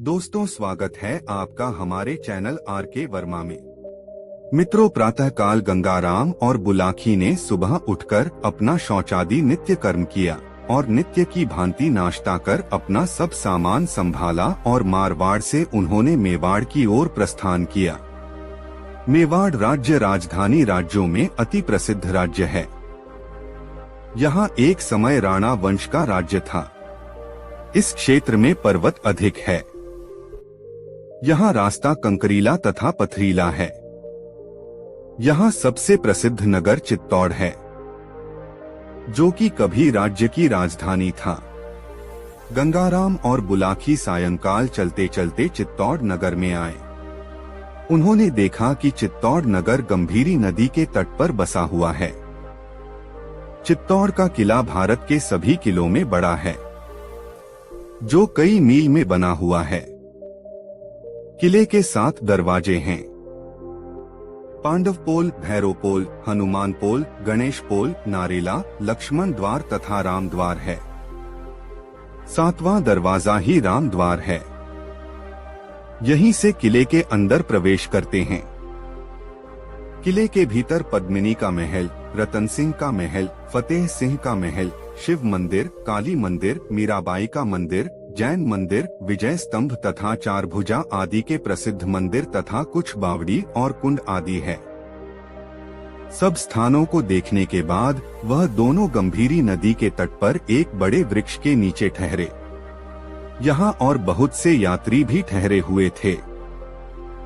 दोस्तों, स्वागत है आपका हमारे चैनल आर के वर्मा में। मित्रों, प्रातःकाल गंगाराम और बुलाकी ने सुबह उठकर अपना शौचादि नित्य कर्म किया और नित्य की भांति नाश्ता कर अपना सब सामान संभाला और मारवाड़ से उन्होंने मेवाड़ की ओर प्रस्थान किया। मेवाड़ राज्य राजधानी राज्यों में अति प्रसिद्ध राज्य है। यहाँ एक समय राणा वंश का राज्य था। इस क्षेत्र में पर्वत अधिक है। यहाँ रास्ता कंकरीला तथा पथरीला है। यहाँ सबसे प्रसिद्ध नगर चित्तौड़ है, जो कि कभी राज्य की राजधानी था। गंगाराम और बुलाकी सायंकाल चलते चलते चित्तौड़ नगर में आए। उन्होंने देखा कि चित्तौड़ नगर गंभीरी नदी के तट पर बसा हुआ है। चित्तौड़ का किला भारत के सभी किलों में बड़ा है, जो कई मील में बना हुआ है। किले के 7 दरवाजे हैं। पांडव पोल, भैरव पोल, हनुमान पोल, गणेश पोल, नारेला, लक्ष्मण द्वार तथा राम द्वार है। 7वां दरवाजा ही राम द्वार है। यहीं से किले के अंदर प्रवेश करते हैं। किले के भीतर पद्मिनी का महल, रतन सिंह का महल, फतेह सिंह का महल, शिव मंदिर, काली मंदिर, मीराबाई का मंदिर, जैन मंदिर, विजय स्तंभ तथा 4 भुजा आदि के प्रसिद्ध मंदिर तथा कुछ बावड़ी और कुंड आदि है। सब स्थानों को देखने के बाद वह दोनों गंभीरी नदी के तट पर एक बड़े वृक्ष के नीचे ठहरे। यहाँ और बहुत से यात्री भी ठहरे हुए थे।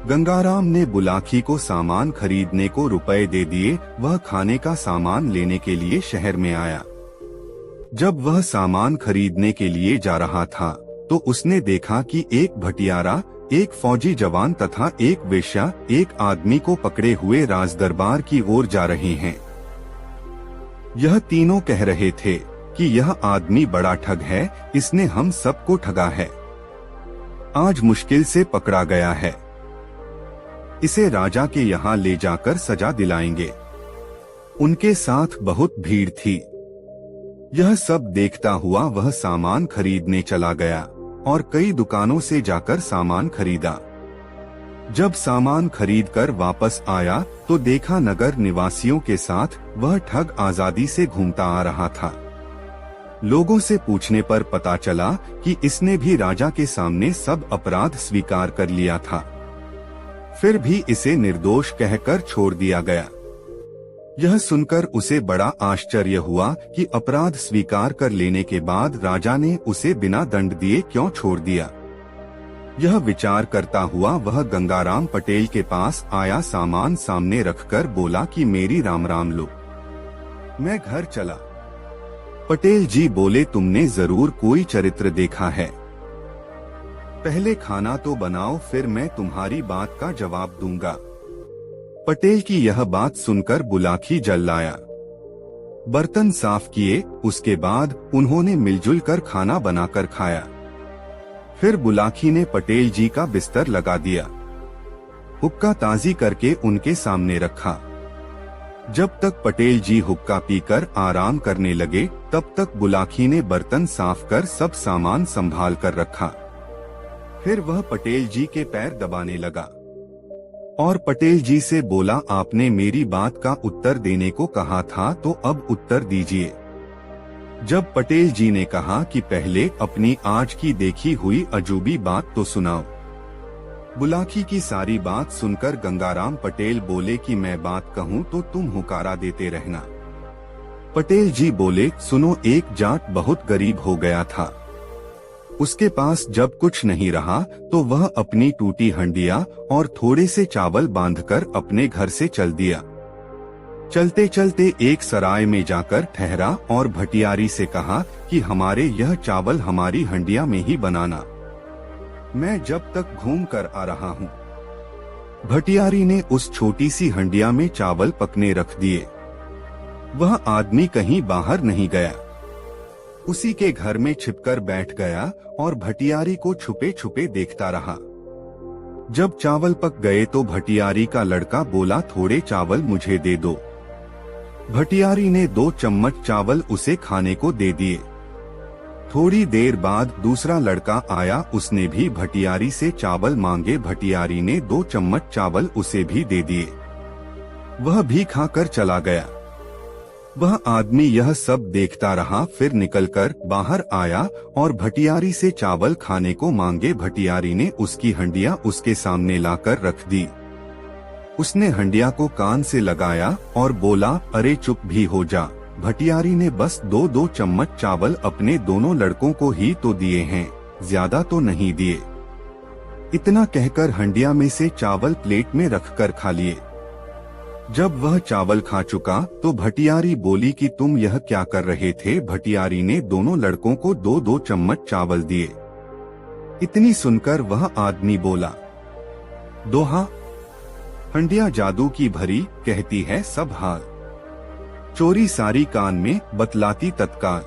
गंगाराम ने बुलाकी को सामान खरीदने को रुपए दे दिए। वह खाने का सामान लेने के लिए शहर में आया। जब वह सामान खरीदने के लिए जा रहा था तो उसने देखा कि एक भटियारा, एक फौजी जवान तथा एक वेश्या एक आदमी को पकड़े हुए राजदरबार की ओर जा रहे हैं। यह तीनों कह रहे थे कि यह आदमी बड़ा ठग है, इसने हम सबको ठगा है। आज मुश्किल से पकड़ा गया है। इसे राजा के यहाँ ले जाकर सजा दिलाएंगे। उनके साथ बहुत भीड़ थी। यह सब देखता हुआ वह सामान खरीदने चला गया और कई दुकानों से जाकर सामान खरीदा। जब सामान खरीदकर वापस आया तो देखा नगर निवासियों के साथ वह ठग आजादी से घूमता आ रहा था। लोगों से पूछने पर पता चला कि इसने भी राजा के सामने सब अपराध स्वीकार कर लिया था। फिर भी इसे निर्दोष कहकर छोड़ दिया गया। यह सुनकर उसे बड़ा आश्चर्य हुआ कि अपराध स्वीकार कर लेने के बाद राजा ने उसे बिना दंड दिए क्यों छोड़ दिया। यह विचार करता हुआ वह गंगाराम पटेल के पास आया। सामान सामने रखकर बोला कि मेरी राम राम लो, मैं घर चला। पटेल जी बोले, तुमने जरूर कोई चरित्र देखा है। पहले खाना तो बनाओ, फिर मैं तुम्हारी बात का जवाब दूंगा। पटेल की यह बात सुनकर बुलाकी जल आया। बर्तन साफ किए, उसके बाद उन्होंने मिलजुल कर खाना बनाकर खाया। फिर बुलाकी ने पटेल जी का बिस्तर लगा दिया। हुक्का ताजी करके उनके सामने रखा। जब तक पटेल जी हुक्का पीकर आराम करने लगे, तब तक बुलाकी ने बर्तन साफ कर सब सामान संभाल कर रखा। फिर वह पटेल जी के पैर दबाने लगा और पटेल जी से बोला, आपने मेरी बात का उत्तर देने को कहा था, तो अब उत्तर दीजिए। जब पटेल जी ने कहा कि पहले अपनी आज की देखी हुई अजूबी बात तो सुनाओ। बुलाकी की सारी बात सुनकर गंगाराम पटेल बोले कि मैं बात कहूँ तो तुम हुकारा देते रहना। पटेल जी बोले, सुनो, एक जाट बहुत गरीब हो गया था। उसके पास जब कुछ नहीं रहा तो वह अपनी टूटी हंडिया और थोड़े से चावल बांधकर अपने घर से चल दिया। चलते चलते एक सराय में जाकर ठहरा और भटियारी से कहा कि हमारे यह चावल हमारी हंडिया में ही बनाना, मैं जब तक घूम कर आ रहा हूँ। भटियारी ने उस छोटी सी हंडिया में चावल पकने रख दिए। वह आदमी कहीं बाहर नहीं गया, उसी के घर में छिपकर बैठ गया और भटियारी को छुपे छुपे देखता रहा। जब चावल पक गए तो भटियारी का लड़का बोला, थोड़े चावल मुझे दे दो। भटियारी ने 2 चम्मच चावल उसे खाने को दे दिए। थोड़ी देर बाद दूसरा लड़का आया, उसने भी भटियारी से चावल मांगे। भटियारी ने 2 चम्मच चावल उसे भी दे दिए। वह भी खाकर चला गया। वह आदमी यह सब देखता रहा, फिर निकलकर बाहर आया और भटियारी से चावल खाने को मांगे। भटियारी ने उसकी हंडिया उसके सामने लाकर रख दी। उसने हंडिया को कान से लगाया और बोला, अरे चुप भी हो जा। भटियारी ने बस 2-2 चम्मच चावल अपने दोनों लड़कों को ही तो दिए हैं, ज्यादा तो नहीं दिए। इतना कहकर हंडिया में से चावल प्लेट में रखकर खा लिए। जब वह चावल खा चुका तो भटियारी बोली कि तुम यह क्या कर रहे थे। भटियारी ने दोनों लड़कों को 2-2 चम्मच चावल दिए। इतनी सुनकर वह आदमी बोला, दोहा हंडिया जादू की भरी, कहती है सब हाल। चोरी सारी कान में, बतलाती तत्काल।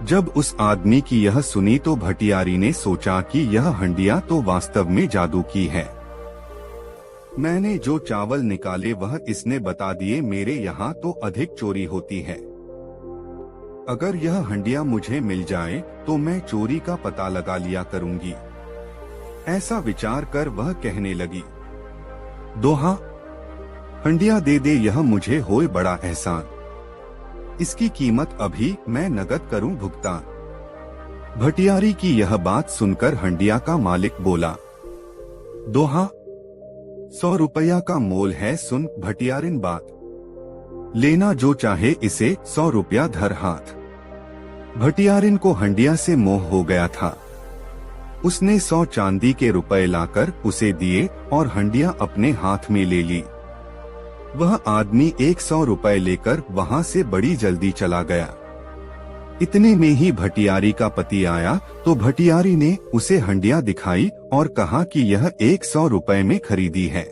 जब उस आदमी की यह सुनी तो भटियारी ने सोचा कि यह हंडिया तो वास्तव में जादू की है। मैंने जो चावल निकाले वह इसने बता दिए, मेरे यहाँ तो अधिक चोरी होती है। अगर यह हंडिया मुझे मिल जाए तो मैं चोरी का पता लगा लिया करूंगी। ऐसा विचार कर वह कहने लगी, दोहा हंडिया दे दे, यह मुझे होए बड़ा एहसान। इसकी कीमत अभी मैं नगद करूं भुगतान। भटियारी की यह बात सुनकर हंडिया का मालिक बोला, दोहा 100 रुपया का मोल है, सुन भटियारिन बात। लेना जो चाहे इसे, 100 रुपया धर हाथ। भटियारिन को हंडिया से मोह हो गया था। उसने 100 चांदी के रुपए लाकर उसे दिए और हंडिया अपने हाथ में ले ली। वह आदमी 100 रुपए लेकर वहां से बड़ी जल्दी चला गया। इतने में ही भटियारी का पति आया तो भटियारी ने उसे हंडिया दिखाई और कहा कि यह 100 रुपए में खरीदी है।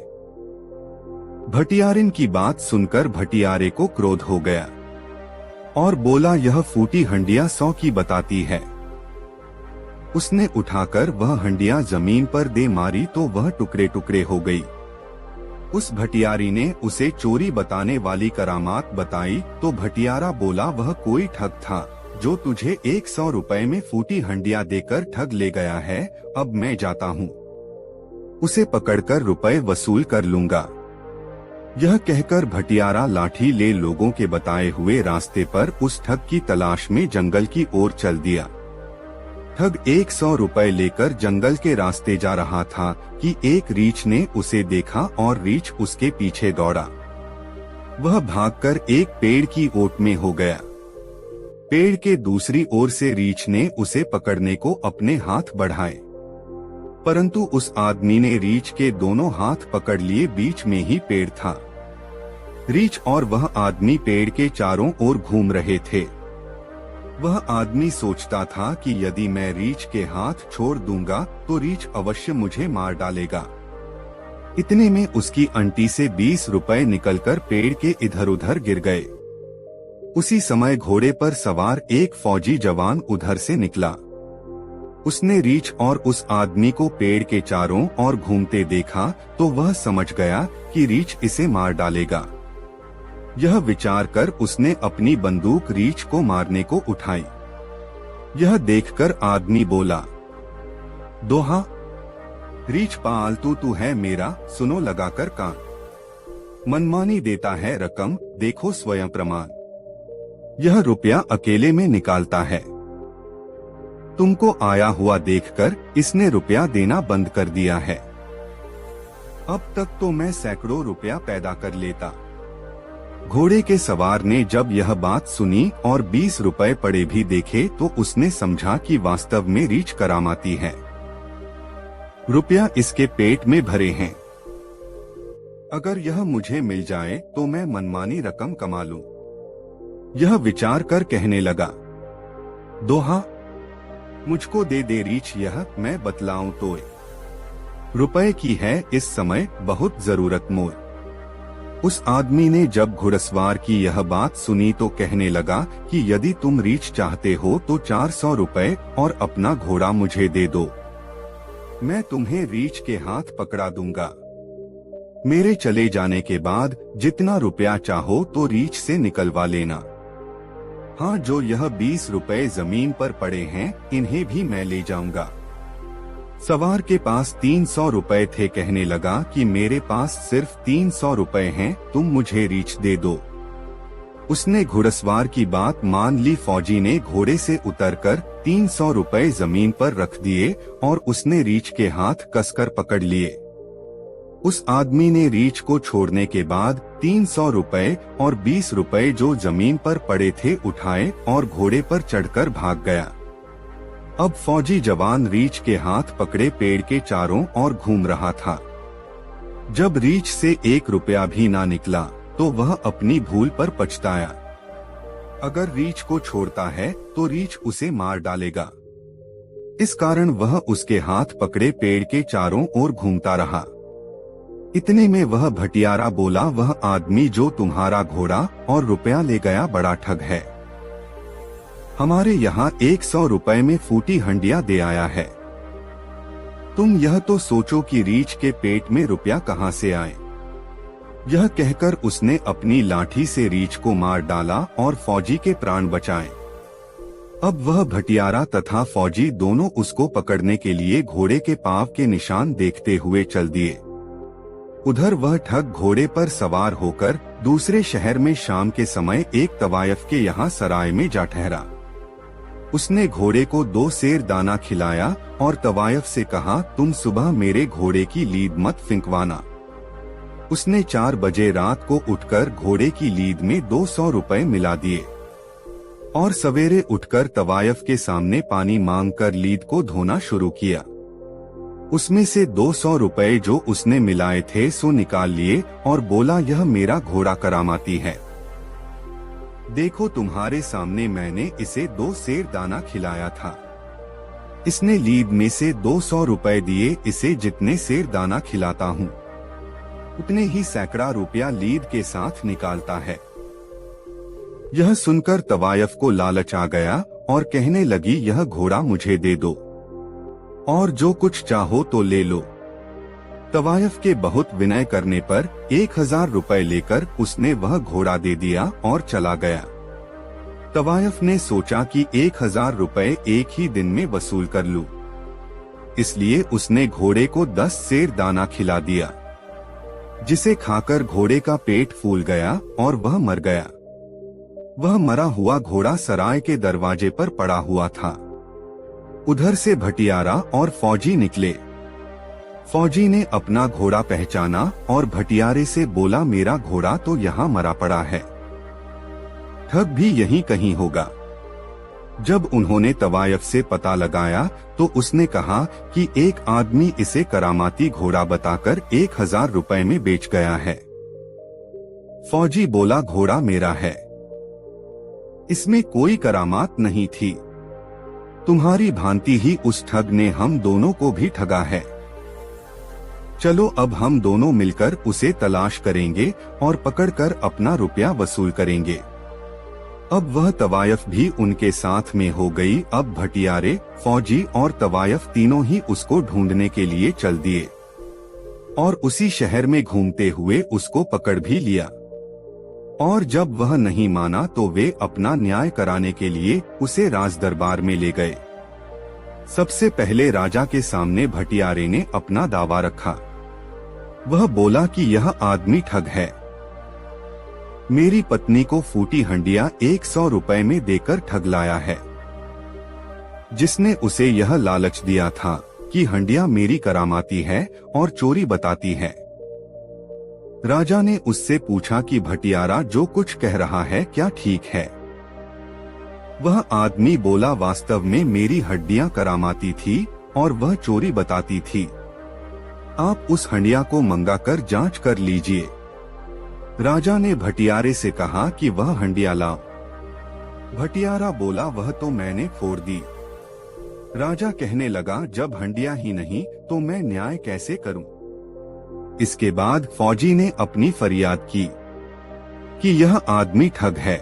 भटियारिन की बात सुनकर भटियारे को क्रोध हो गया और बोला, यह फूटी हंडिया 100 की बताती है। उसने उठाकर वह हंडिया जमीन पर दे मारी तो वह टुकड़े टुकड़े हो गई। उस भटियारी ने उसे चोरी बताने वाली करामात बताई तो भटियारा बोला, वह कोई ठग था जो तुझे 100 रुपए में फूटी हंडिया देकर ठग ले गया है। अब मैं जाता हूँ, उसे पकड़कर रुपए वसूल कर लूंगा। यह कहकर भटियारा लाठी ले लोगों के बताए हुए रास्ते पर उस ठग की तलाश में जंगल की ओर चल दिया। ठग 100 रुपए लेकर जंगल के रास्ते जा रहा था कि एक रीछ ने उसे देखा और रीछ उसके पीछे दौड़ा। वह भागकर एक पेड़ की ओट में हो गया। पेड़ के दूसरी ओर से रीछ ने उसे पकड़ने को अपने हाथ बढ़ाए, परंतु उस आदमी ने रीछ के दोनों हाथ पकड़ लिए। बीच में ही पेड़ था। रीछ और वह आदमी पेड़ के चारों ओर घूम रहे थे। वह आदमी सोचता था कि यदि मैं रीछ के हाथ छोड़ दूंगा तो रीछ अवश्य मुझे मार डालेगा। इतने में उसकी अंटी से 20 रुपए निकलकर पेड़ के इधर उधर गिर गए। उसी समय घोड़े पर सवार एक फौजी जवान उधर से निकला। उसने रीछ और उस आदमी को पेड़ के चारों ओर घूमते देखा तो वह समझ गया कि रीछ इसे मार डालेगा। यह विचार कर उसने अपनी बंदूक रीछ को मारने को उठाई। यह देखकर आदमी बोला, दोहा रीछ पालतू तू है मेरा, सुनो लगाकर कान। मनमानी देता है रकम, देखो स्वयं प्रमाण। यह रुपया अकेले में निकालता है। तुमको आया हुआ देखकर इसने रुपया देना बंद कर दिया है। अब तक तो मैं सैकड़ों रुपया पैदा कर लेता। घोड़े के सवार ने जब यह बात सुनी और 20 रुपए पड़े भी देखे तो उसने समझा कि वास्तव में रीछ करामाती है। रुपया इसके पेट में भरे हैं। अगर यह मुझे मिल जाए तो मैं मनमानी रकम कमा लूं। यह विचार कर कहने लगा, दोहा मुझको दे दे रीछ, यह मैं बतलाऊं तो रुपए की है इस समय बहुत जरूरत मोर। उस आदमी ने जब घुड़सवार की यह बात सुनी तो कहने लगा कि यदि तुम रीछ चाहते हो तो 400 रुपए और अपना घोड़ा मुझे दे दो, मैं तुम्हें रीछ के हाथ पकड़ा दूंगा। मेरे चले जाने के बाद जितना रुपया चाहो तो रीछ से निकलवा लेना। हाँ, जो यह 20 रुपए जमीन पर पड़े हैं, इन्हें भी मैं ले जाऊंगा। सवार के पास 300 रुपए थे। कहने लगा कि मेरे पास सिर्फ 300 रुपए हैं, तुम मुझे रीछ दे दो। उसने घुड़सवार की बात मान ली। फौजी ने घोड़े से उतरकर 300 रुपए जमीन पर रख दिए और उसने रीछ के हाथ कसकर पकड़ लिए। उस आदमी ने रीछ को छोड़ने के बाद 300 रुपए और 20 रुपए जो जमीन पर पड़े थे उठाए और घोड़े पर चढ़कर भाग गया। अब फौजी जवान रीछ के हाथ पकड़े पेड़ के चारों ओर घूम रहा था। जब रीछ से 1 रुपया भी ना निकला तो वह अपनी भूल पर पछताया। अगर रीछ को छोड़ता है तो रीछ उसे मार डालेगा। इस कारण वह उसके हाथ पकड़े पेड़ के चारों ओर घूमता रहा। इतने में वह भटियारा बोला, वह आदमी जो तुम्हारा घोड़ा और रुपया ले गया बड़ा ठग है। हमारे यहाँ 100 रुपए में फूटी हंडिया दे आया है। तुम यह तो सोचो कि रीछ के पेट में रुपया कहाँ से आए। यह कहकर उसने अपनी लाठी से रीछ को मार डाला और फौजी के प्राण बचाए। अब वह भटियारा तथा फौजी दोनों उसको पकड़ने के लिए घोड़े के पांव के निशान देखते हुए चल दिए। उधर वह ठग घोड़े पर सवार होकर दूसरे शहर में शाम के समय एक तवायफ के यहाँ सराय में जा ठहरा। उसने घोड़े को 2 सेर दाना खिलाया और तवायफ से कहा, तुम सुबह मेरे घोड़े की लीद मत फिंकवाना। उसने 4 बजे रात को उठकर घोड़े की लीद में 200 रुपए मिला दिए और सवेरे उठकर तवायफ के सामने पानी मांगकर लीद को धोना शुरू किया। उसमें से 200 रुपए जो उसने मिलाए थे सो निकाल लिए और बोला, यह मेरा घोड़ा करामाती है। देखो तुम्हारे सामने मैंने इसे 2 सेर दाना खिलाया था। इसने लीद में से 200 रुपए दिए। इसे जितने सेर दाना खिलाता हूँ उतने ही सैकड़ा रुपया लीद के साथ निकालता है। यह सुनकर तवायफ को लालच आ गया और कहने लगी, यह घोड़ा मुझे दे दो और जो कुछ चाहो तो ले लो। तवायफ के बहुत विनय करने पर 1000 रुपए लेकर उसने वह घोड़ा दे दिया और चला गया। तवायफ ने सोचा कि 1000 रुपए एक ही दिन में वसूल कर लूं। इसलिए उसने घोड़े को 10 सेर दाना खिला दिया, जिसे खाकर घोड़े का पेट फूल गया और वह मर गया। वह मरा हुआ घोड़ा सराय के दरवाजे पर पड़ा हुआ था। उधर से भटियारा और फौजी निकले। फौजी ने अपना घोड़ा पहचाना और भटियारे से बोला, मेरा घोड़ा तो यहाँ मरा पड़ा है, ठग भी यहीं कहीं होगा। जब उन्होंने तवायफ से पता लगाया तो उसने कहा कि एक आदमी इसे करामाती घोड़ा बताकर 1000 रुपए में बेच गया है। फौजी बोला, घोड़ा मेरा है, इसमें कोई करामात नहीं थी। तुम्हारी भांति ही उस ठग ने हम दोनों को भी ठगा है। चलो अब हम दोनों मिलकर उसे तलाश करेंगे और पकड़कर अपना रुपया वसूल करेंगे। अब वह तवायफ भी उनके साथ में हो गई। अब भटियारे, फौजी और तवायफ तीनों ही उसको ढूंढने के लिए चल दिए और उसी शहर में घूमते हुए उसको पकड़ भी लिया। और जब वह नहीं माना तो वे अपना न्याय कराने के लिए उसे राज दरबार में ले गए। सबसे पहले राजा के सामने भटियारे ने अपना दावा रखा। वह बोला कि यह आदमी ठग है। मेरी पत्नी को फूटी हंडिया 100 रुपए में देकर ठग लाया है, जिसने उसे यह लालच दिया था कि हंडिया मेरी करामाती है और चोरी बताती है। राजा ने उससे पूछा कि भटियारा जो कुछ कह रहा है क्या ठीक है? वह आदमी बोला, वास्तव में मेरी हड्डियां करामाती थी और वह चोरी बताती थी। आप उस हंडिया को मंगाकर जांच कर लीजिए। राजा ने भटियारे से कहा कि वह हंडिया लाओ। भटियारा बोला, वह तो मैंने फोड़ दी। राजा कहने लगा, जब हंडिया ही नहीं तो मैं न्याय कैसे करूं? इसके बाद फौजी ने अपनी फरियाद की कि यह आदमी ठग है।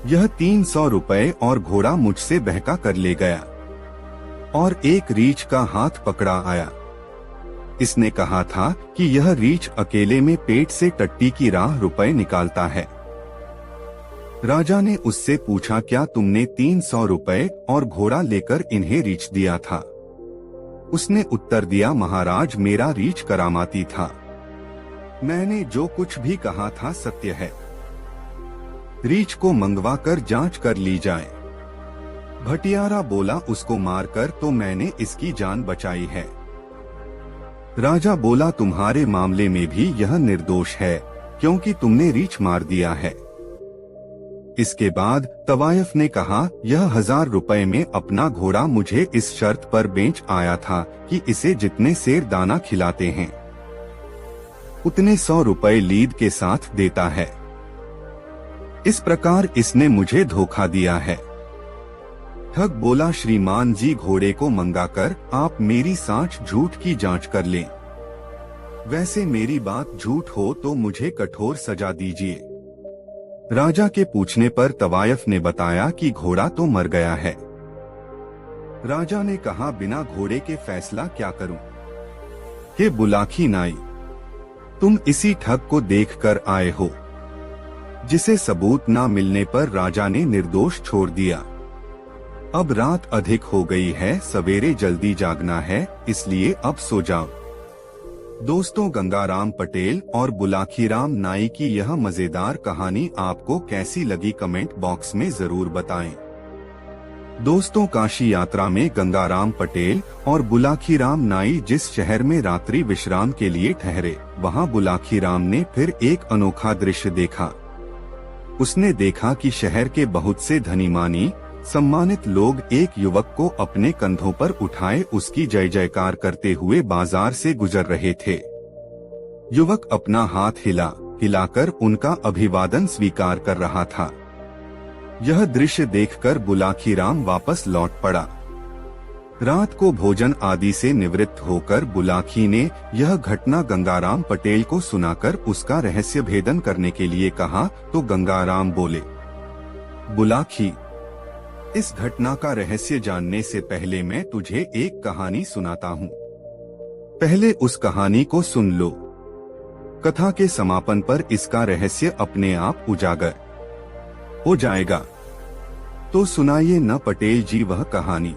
यह 300 रुपए और घोड़ा मुझसे बहका कर ले गया और एक रीछ का हाथ पकड़ा आया। इसने कहा था कि यह रीछ अकेले में पेट से टट्टी की राह रुपए निकालता है। राजा ने उससे पूछा, क्या तुमने 300 रुपए और घोड़ा लेकर इन्हें रीछ दिया था? उसने उत्तर दिया, महाराज मेरा रीछ करामाती था, मैंने जो कुछ भी कहा था सत्य है। रीछ को मंगवा कर जांच कर ली जाए। भटियारा बोला, उसको मारकर तो मैंने इसकी जान बचाई है। राजा बोला, तुम्हारे मामले में भी यह निर्दोष है, क्योंकि तुमने रीछ मार दिया है। इसके बाद तवायफ ने कहा, यह 1000 रुपए में अपना घोड़ा मुझे इस शर्त पर बेच आया था कि इसे जितने सेर दाना खिलाते हैं उतने 100 रुपए लीद के साथ देता है। इस प्रकार इसने मुझे धोखा दिया है। ठग बोला, श्रीमान जी घोड़े को मंगाकर आप मेरी साँच झूठ की जांच कर लें। वैसे मेरी बात झूठ हो तो मुझे कठोर सजा दीजिए। राजा के पूछने पर तवायफ ने बताया कि घोड़ा तो मर गया है। राजा ने कहा, बिना घोड़े के फैसला क्या करूं? हे बुलाखी नाई, तुम इसी ठग को देखकर आए हो, जिसे सबूत न मिलने पर राजा ने निर्दोष छोड़ दिया। अब रात अधिक हो गई है, सवेरे जल्दी जागना है, इसलिए अब सो जाओ। दोस्तों, गंगाराम पटेल और बुलाखीराम नाई की यह मजेदार कहानी आपको कैसी लगी कमेंट बॉक्स में जरूर बताएं। दोस्तों, काशी यात्रा में गंगाराम पटेल और बुलाखीराम नाई जिस शहर में रात्रि विश्राम के लिए ठहरे, वहां बुलाखीराम ने फिर एक अनोखा दृश्य देखा। उसने देखा कि शहर के बहुत से धनीमानी सम्मानित लोग एक युवक को अपने कंधों पर उठाए उसकी जय जयकार करते हुए बाजार से गुजर रहे थे। युवक अपना हाथ हिलाकर उनका अभिवादन स्वीकार कर रहा था। यह दृश्य देखकर बुलाखीराम वापस लौट पड़ा। रात को भोजन आदि से निवृत्त होकर बुलाखी ने यह घटना गंगाराम पटेल को सुनाकर उसका रहस्य भेदन करने के लिए कहा, तो गंगाराम बोले, बुलाखी, इस घटना का रहस्य जानने से पहले मैं तुझे एक कहानी सुनाता हूँ। पहले उस कहानी को सुन लो। कथा के समापन पर इसका रहस्य अपने आप उजागर हो जाएगा। तो सुनाइए न पटेल जी वह कहानी।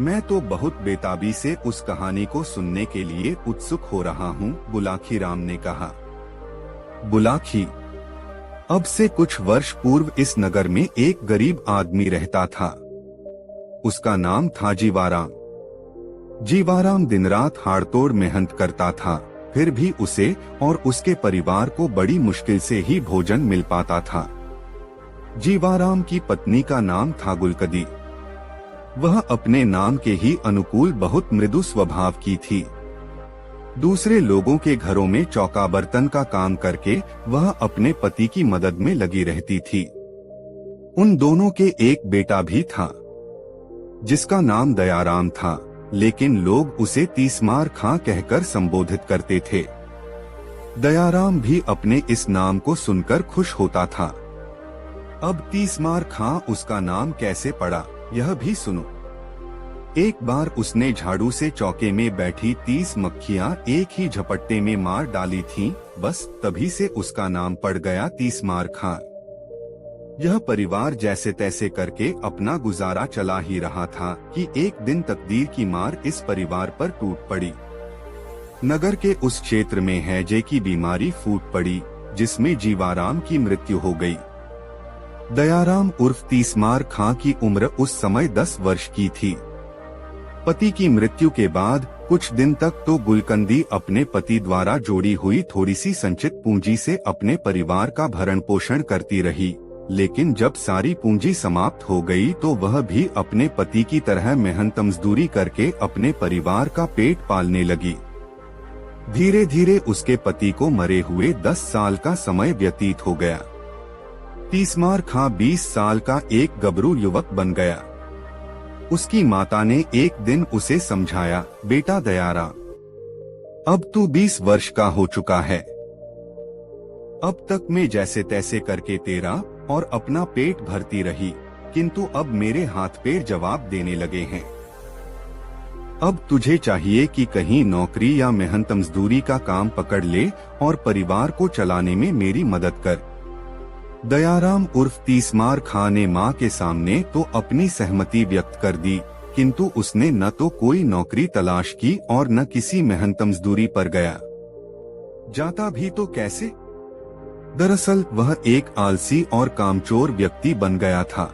मैं तो बहुत बेताबी से उस कहानी को सुनने के लिए उत्सुक हो रहा हूँ, बुलाखीराम ने कहा। बुलाखी, अब से कुछ वर्ष पूर्व इस नगर में एक गरीब आदमी रहता था। उसका नाम था जीवाराम। जीवाराम दिन रात हाड़तोड़ मेहनत करता था, फिर भी उसे और उसके परिवार को बड़ी मुश्किल से ही भोजन मिल पाता था। जीवाराम की पत्नी का नाम था गुलकदी। वह अपने नाम के ही अनुकूल बहुत मृदु स्वभाव की थी। दूसरे लोगों के घरों में चौका बर्तन का काम करके वह अपने पति की मदद में लगी रहती थी। उन दोनों के एक बेटा भी था, जिसका नाम दयाराम था, लेकिन लोग उसे तीसमार खां कहकर संबोधित करते थे। दयाराम भी अपने इस नाम को सुनकर खुश होता था। अब तीसमार खां उसका नाम कैसे पड़ा, यह भी सुनो। एक बार उसने झाड़ू से चौके में बैठी 30 मक्खियां एक ही झपट्टे में मार डाली थीं, बस तभी से उसका नाम पड़ गया तीसमार खां। यह परिवार जैसे तैसे करके अपना गुजारा चला ही रहा था कि एक दिन तकदीर की मार इस परिवार पर टूट पड़ी। नगर के उस क्षेत्र में हैजे की बीमारी फूट पड़ी, जिसमें जीवाराम की मृत्यु हो गई। दयाराम उर्फ तीसमार खां की उम्र उस समय 10 वर्ष की थी। पति की मृत्यु के बाद कुछ दिन तक तो गुलकंदी अपने पति द्वारा जोड़ी हुई थोड़ी सी संचित पूंजी से अपने परिवार का भरण पोषण करती रही, लेकिन जब सारी पूंजी समाप्त हो गई तो वह भी अपने पति की तरह मेहनत मजदूरी करके अपने परिवार का पेट पालने लगी। धीरे धीरे उसके पति को मरे हुए 10 साल का समय व्यतीत हो गया। तीसमार खां 20 साल का एक गबरू युवक बन गया। उसकी माता ने एक दिन उसे समझाया, बेटा दयाराम, अब तू 20 वर्ष का हो चुका है। अब तक मैं जैसे तैसे करके तेरा और अपना पेट भरती रही, किंतु अब मेरे हाथ पैर जवाब देने लगे हैं। अब तुझे चाहिए कि कहीं नौकरी या मेहनत मजदूरी का काम पकड़ ले और परिवार को चलाने में मेरी मदद कर। दयाराम उर्फ तीसमार खां ने मां के सामने तो अपनी सहमति व्यक्त कर दी, किंतु उसने न तो कोई नौकरी तलाश की और न किसी मेहनत मजदूरी पर गया। जाता भी तो कैसे? दरअसल वह एक आलसी और कामचोर व्यक्ति बन गया था।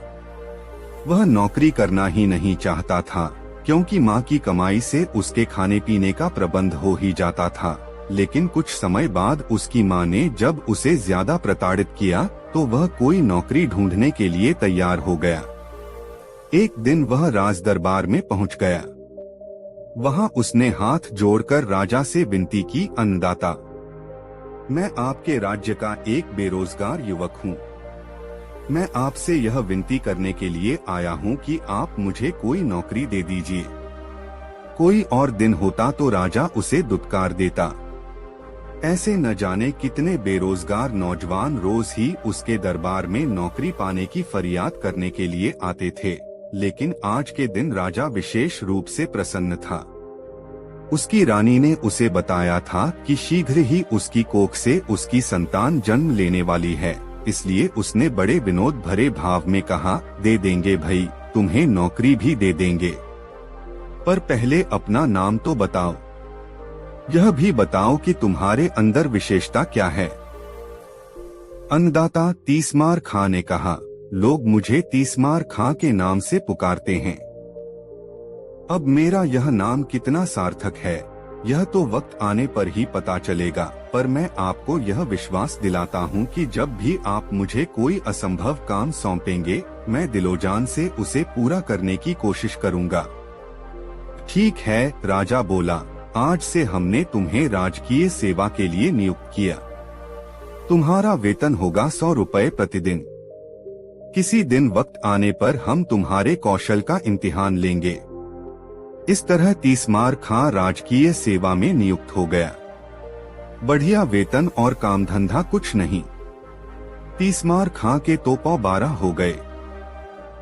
वह नौकरी करना ही नहीं चाहता था, क्योंकि मां की कमाई से उसके खाने पीने का प्रबंध हो ही जाता था। लेकिन कुछ समय बाद उसकी मां ने जब उसे ज्यादा प्रताड़ित किया तो वह कोई नौकरी ढूंढने के लिए तैयार हो गया। एक दिन वह राज दरबार में पहुंच गया। वहां उसने हाथ जोड़कर राजा से विनती की, अन्नदाता, मैं आपके राज्य का एक बेरोजगार युवक हूँ। मैं आपसे यह विनती करने के लिए आया हूँ कि आप मुझे कोई नौकरी दे दीजिए। कोई और दिन होता तो राजा उसे दुत्कार देता। ऐसे न जाने कितने बेरोजगार नौजवान रोज ही उसके दरबार में नौकरी पाने की फरियाद करने के लिए आते थे, लेकिन आज के दिन राजा विशेष रूप से प्रसन्न था। उसकी रानी ने उसे बताया था कि शीघ्र ही उसकी कोख से उसकी संतान जन्म लेने वाली है, इसलिए उसने बड़े विनोद भरे भाव में कहा, दे देंगे भाई, तुम्हें नौकरी भी दे देंगे, पर पहले अपना नाम तो बताओ। यह भी बताओ कि तुम्हारे अंदर विशेषता क्या है। अन्नदाता तीसमार खां ने कहा, लोग मुझे तीसमार खां के नाम से पुकारते हैं। अब मेरा यह नाम कितना सार्थक है, यह तो वक्त आने पर ही पता चलेगा, पर मैं आपको यह विश्वास दिलाता हूँ कि जब भी आप मुझे कोई असंभव काम सौंपेंगे, मैं दिलोजान से उसे पूरा करने की कोशिश करूँगा। ठीक है, राजा बोला, आज से हमने तुम्हें राजकीय सेवा के लिए नियुक्त किया। तुम्हारा वेतन होगा 100 रुपए प्रतिदिन। किसी दिन वक्त आने पर हम तुम्हारे कौशल का इम्तिहान लेंगे। इस तरह तीसमार खां राजकीय सेवा में नियुक्त हो गया। बढ़िया वेतन और काम धंधा कुछ नहीं। तीसमार खां के तो पौ 12 हो गए।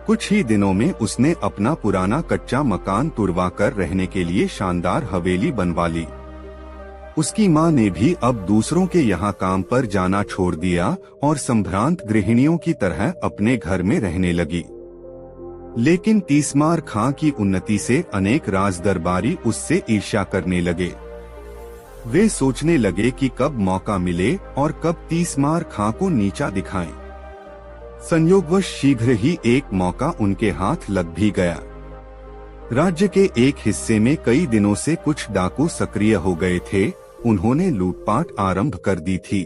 कुछ ही दिनों में उसने अपना पुराना कच्चा मकान तुड़वा कर रहने के लिए शानदार हवेली बनवा ली। उसकी मां ने भी अब दूसरों के यहाँ काम पर जाना छोड़ दिया और संभ्रांत गृहिणियों की तरह अपने घर में रहने लगी। लेकिन तीसमार खां की उन्नति से अनेक राज दरबारी उससे ईर्ष्या करने लगे। वे सोचने लगे कि कब मौका मिले और कब तीसमार खां को नीचा दिखाएं। संयोगवश शीघ्र ही एक मौका उनके हाथ लग भी गया। राज्य के एक हिस्से में कई दिनों से कुछ डाकू सक्रिय हो गए थे। उन्होंने लूटपाट आरंभ कर दी थी।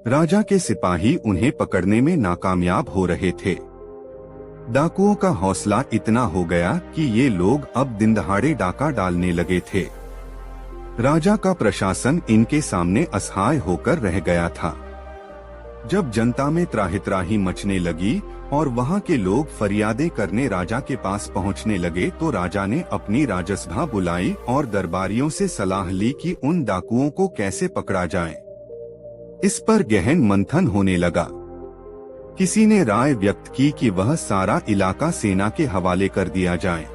राजा के सिपाही उन्हें पकड़ने में नाकामयाब हो रहे थे। डाकुओं का हौसला इतना हो गया कि ये लोग अब दिन दहाड़े डाका डालने लगे थे। राजा का प्रशासन इनके सामने असहाय होकर रह गया था। जब जनता में त्राहि मचने लगी और वहां के लोग फरियादें करने राजा के पास पहुंचने लगे, तो राजा ने अपनी राजसभा बुलाई और दरबारियों से सलाह ली कि उन डाकुओं को कैसे पकड़ा जाए। इस पर गहन मंथन होने लगा। किसी ने राय व्यक्त की कि वह सारा इलाका सेना के हवाले कर दिया जाए।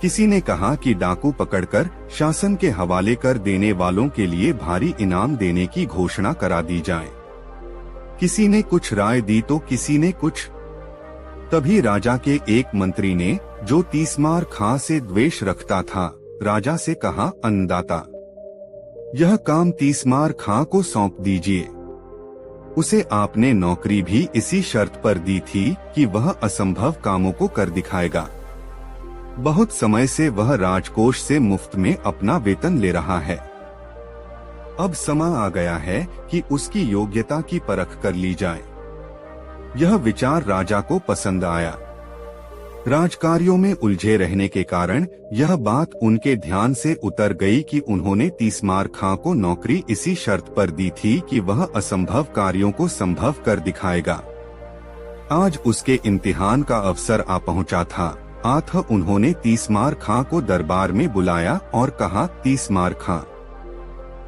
किसी ने कहा कि डाकू पकड़कर शासन के हवाले कर देने वालों के लिए भारी इनाम देने की घोषणा करा दी जाए। किसी ने कुछ राय दी तो किसी ने कुछ। तभी राजा के एक मंत्री ने, जो तीसमार खां से द्वेष रखता था, राजा से कहा, अन्नदाता, यह काम तीसमार खां को सौंप दीजिए। उसे आपने नौकरी भी इसी शर्त पर दी थी कि वह असंभव कामों को कर दिखाएगा। बहुत समय से वह राजकोष से मुफ्त में अपना वेतन ले रहा है। अब समय आ गया है कि उसकी योग्यता की परख कर ली जाए। यह विचार राजा को पसंद आया। राजकार्यों में उलझे रहने के कारण यह बात उनके ध्यान से उतर गई कि उन्होंने तीसमार खां को नौकरी इसी शर्त पर दी थी कि वह असंभव कार्यों को संभव कर दिखाएगा। आज उसके इम्तिहान का अवसर आ पहुंचा था। अतः उन्होंने तीसमार खां को दरबार में बुलाया और कहा, तीसमार खां,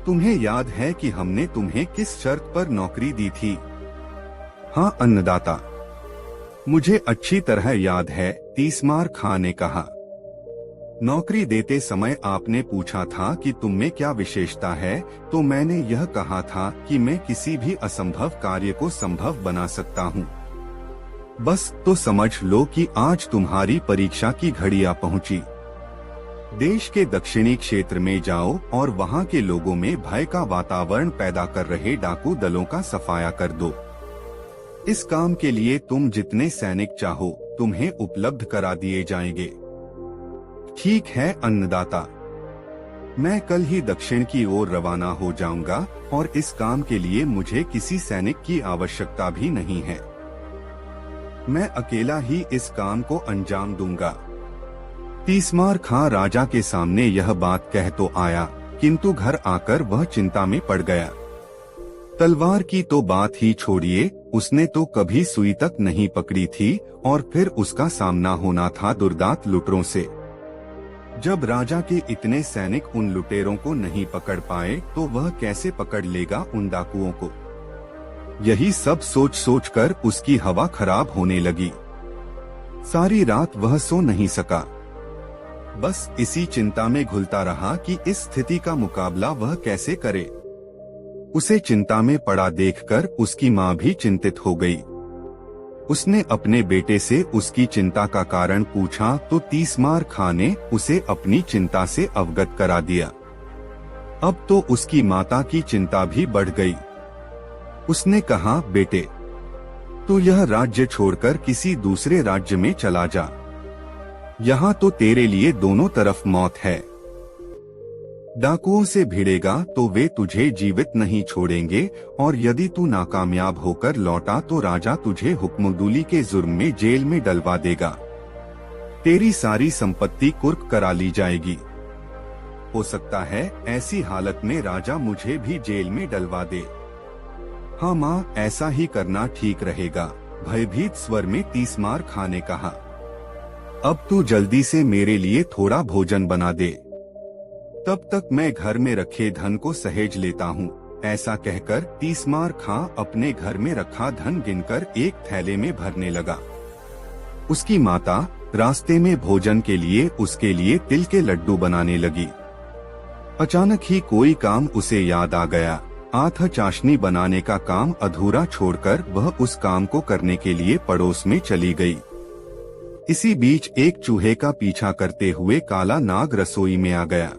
तुम्हें याद है कि हमने तुम्हें किस शर्त पर नौकरी दी थी? हाँ अन्नदाता, मुझे अच्छी तरह याद है, तीसमार खां ने कहा। नौकरी देते समय आपने पूछा था कि तुम में क्या विशेषता है, तो मैंने यह कहा था कि मैं किसी भी असंभव कार्य को संभव बना सकता हूँ। बस तो समझ लो कि आज तुम्हारी परीक्षा की घड़ी आ पहुँची। देश के दक्षिणी क्षेत्र में जाओ और वहाँ के लोगों में भय का वातावरण पैदा कर रहे डाकू दलों का सफाया कर दो। इस काम के लिए तुम जितने सैनिक चाहो तुम्हें उपलब्ध करा दिए जाएंगे। ठीक है अन्नदाता, मैं कल ही दक्षिण की ओर रवाना हो जाऊंगा और इस काम के लिए मुझे किसी सैनिक की आवश्यकता भी नहीं है। मैं अकेला ही इस काम को अंजाम दूंगा। तीसमार खां राजा के सामने यह बात कह तो आया, किंतु घर आकर वह चिंता में पड़ गया। तलवार की तो बात ही छोड़िए, उसने तो कभी सुई तक नहीं पकड़ी थी और फिर उसका सामना होना था दुर्दांत लुटेरों से। जब राजा के इतने सैनिक उन लुटेरों को नहीं पकड़ पाए तो वह कैसे पकड़ लेगा उन डाकुओं को। यही सब सोच सोच कर उसकी हवा खराब होने लगी। सारी रात वह सो नहीं सका। बस इसी चिंता में घुलता रहा कि इस स्थिति का मुकाबला वह कैसे करे। उसे चिंता में पड़ा देखकर उसकी माँ भी चिंतित हो गई। उसने अपने बेटे से उसकी चिंता का कारण पूछा तो तीसमार खां ने उसे अपनी चिंता से अवगत करा दिया। अब तो उसकी माता की चिंता भी बढ़ गई। उसने कहा, बेटे, तू यह राज्य छोड़कर किसी दूसरे राज्य में चला जा। यहाँ तो तेरे लिए दोनों तरफ मौत है। डाकुओं से भिड़ेगा तो वे तुझे जीवित नहीं छोड़ेंगे और यदि तू नाकामयाब होकर लौटा तो राजा तुझे हुक्मदुली के जुर्म में जेल में डलवा देगा। तेरी सारी संपत्ति कुर्क करा ली जाएगी। हो सकता है ऐसी हालत में राजा मुझे भी जेल में डलवा दे। हाँ माँ, ऐसा ही करना ठीक रहेगा, भयभीत स्वर में तीसमार खां ने कहा। अब तू जल्दी से मेरे लिए थोड़ा भोजन बना दे, तब तक मैं घर में रखे धन को सहेज लेता हूँ। ऐसा कहकर तीसमार खां अपने घर में रखा धन गिनकर एक थैले में भरने लगा। उसकी माता रास्ते में भोजन के लिए उसके लिए तिल के लड्डू बनाने लगी। अचानक ही कोई काम उसे याद आ गया। आथा चाशनी बनाने का काम अधूरा छोड़कर वह उस काम को करने के लिए पड़ोस में चली गई। इसी बीच एक चूहे का पीछा करते हुए काला नाग रसोई में आ गया।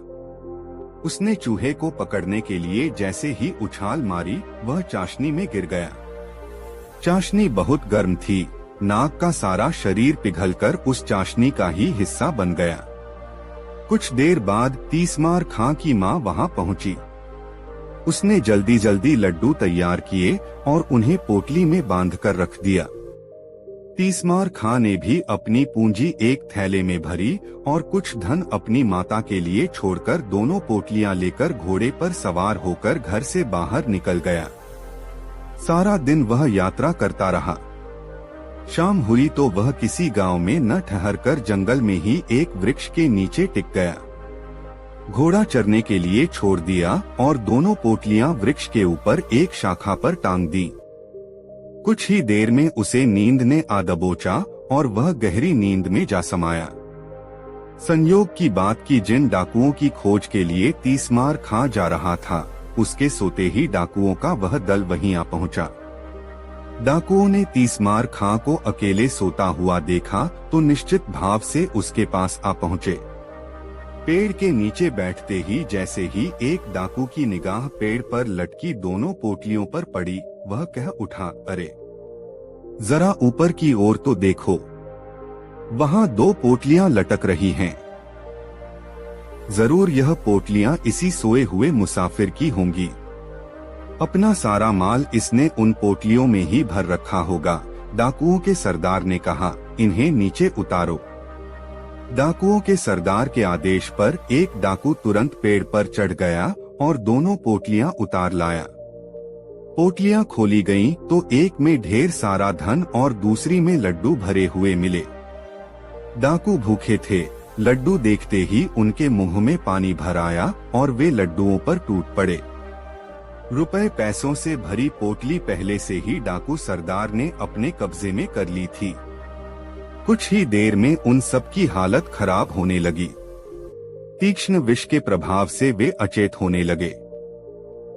उसने चूहे को पकड़ने के लिए जैसे ही उछाल मारी वह चाशनी में गिर गया। चाशनी बहुत गर्म थी। नाग का सारा शरीर पिघलकर उस चाशनी का ही हिस्सा बन गया। कुछ देर बाद तीसमार खां की माँ वहाँ पहुँची। उसने जल्दी जल्दी लड्डू तैयार किए और उन्हें पोटली में बांधकर रख दिया। तीसमार खां ने भी अपनी पूंजी एक थैले में भरी और कुछ धन अपनी माता के लिए छोड़कर दोनों पोटलियां लेकर घोड़े पर सवार होकर घर से बाहर निकल गया। सारा दिन वह यात्रा करता रहा। शाम हुई तो वह किसी गांव में न ठहरकर जंगल में ही एक वृक्ष के नीचे टिक गया। घोड़ा चरने के लिए छोड़ दिया और दोनों पोटलियां वृक्ष के ऊपर एक शाखा पर टांग दी। कुछ ही देर में उसे नींद ने आ दबोचा और वह गहरी नींद में जा समाया। संयोग की बात कि जिन डाकुओं की खोज के लिए तीसमार खां जा रहा था, उसके सोते ही डाकुओं का वह दल वहीं आ पहुंचा। डाकुओं ने तीसमार खां को अकेले सोता हुआ देखा तो निश्चित भाव से उसके पास आ पहुंचे। पेड़ के नीचे बैठते ही जैसे ही एक डाकू की निगाह पेड़ पर लटकी दोनों पोटलियों पर पड़ी, वह कह उठा, अरे जरा ऊपर की ओर तो देखो, वहाँ 2 पोटलियां लटक रही हैं। जरूर यह पोटलियां इसी सोए हुए मुसाफिर की होंगी। अपना सारा माल इसने उन पोटलियों में ही भर रखा होगा। डाकुओं के सरदार ने कहा, इन्हें नीचे उतारो। डाकुओं के सरदार के आदेश पर एक डाकू तुरंत पेड़ पर चढ़ गया और दोनों पोटलियां उतार लाया। पोटलियां खोली गईं तो एक में ढेर सारा धन और दूसरी में लड्डू भरे हुए मिले। डाकू भूखे थे। लड्डू देखते ही उनके मुंह में पानी भर आया और वे लड्डुओं पर टूट पड़े। रुपए पैसों से भरी पोटली पहले से ही डाकू सरदार ने अपने कब्जे में कर ली थी। कुछ ही देर में उन सब की हालत खराब होने लगी। तीक्ष्ण विष के प्रभाव से वे अचेत होने लगे।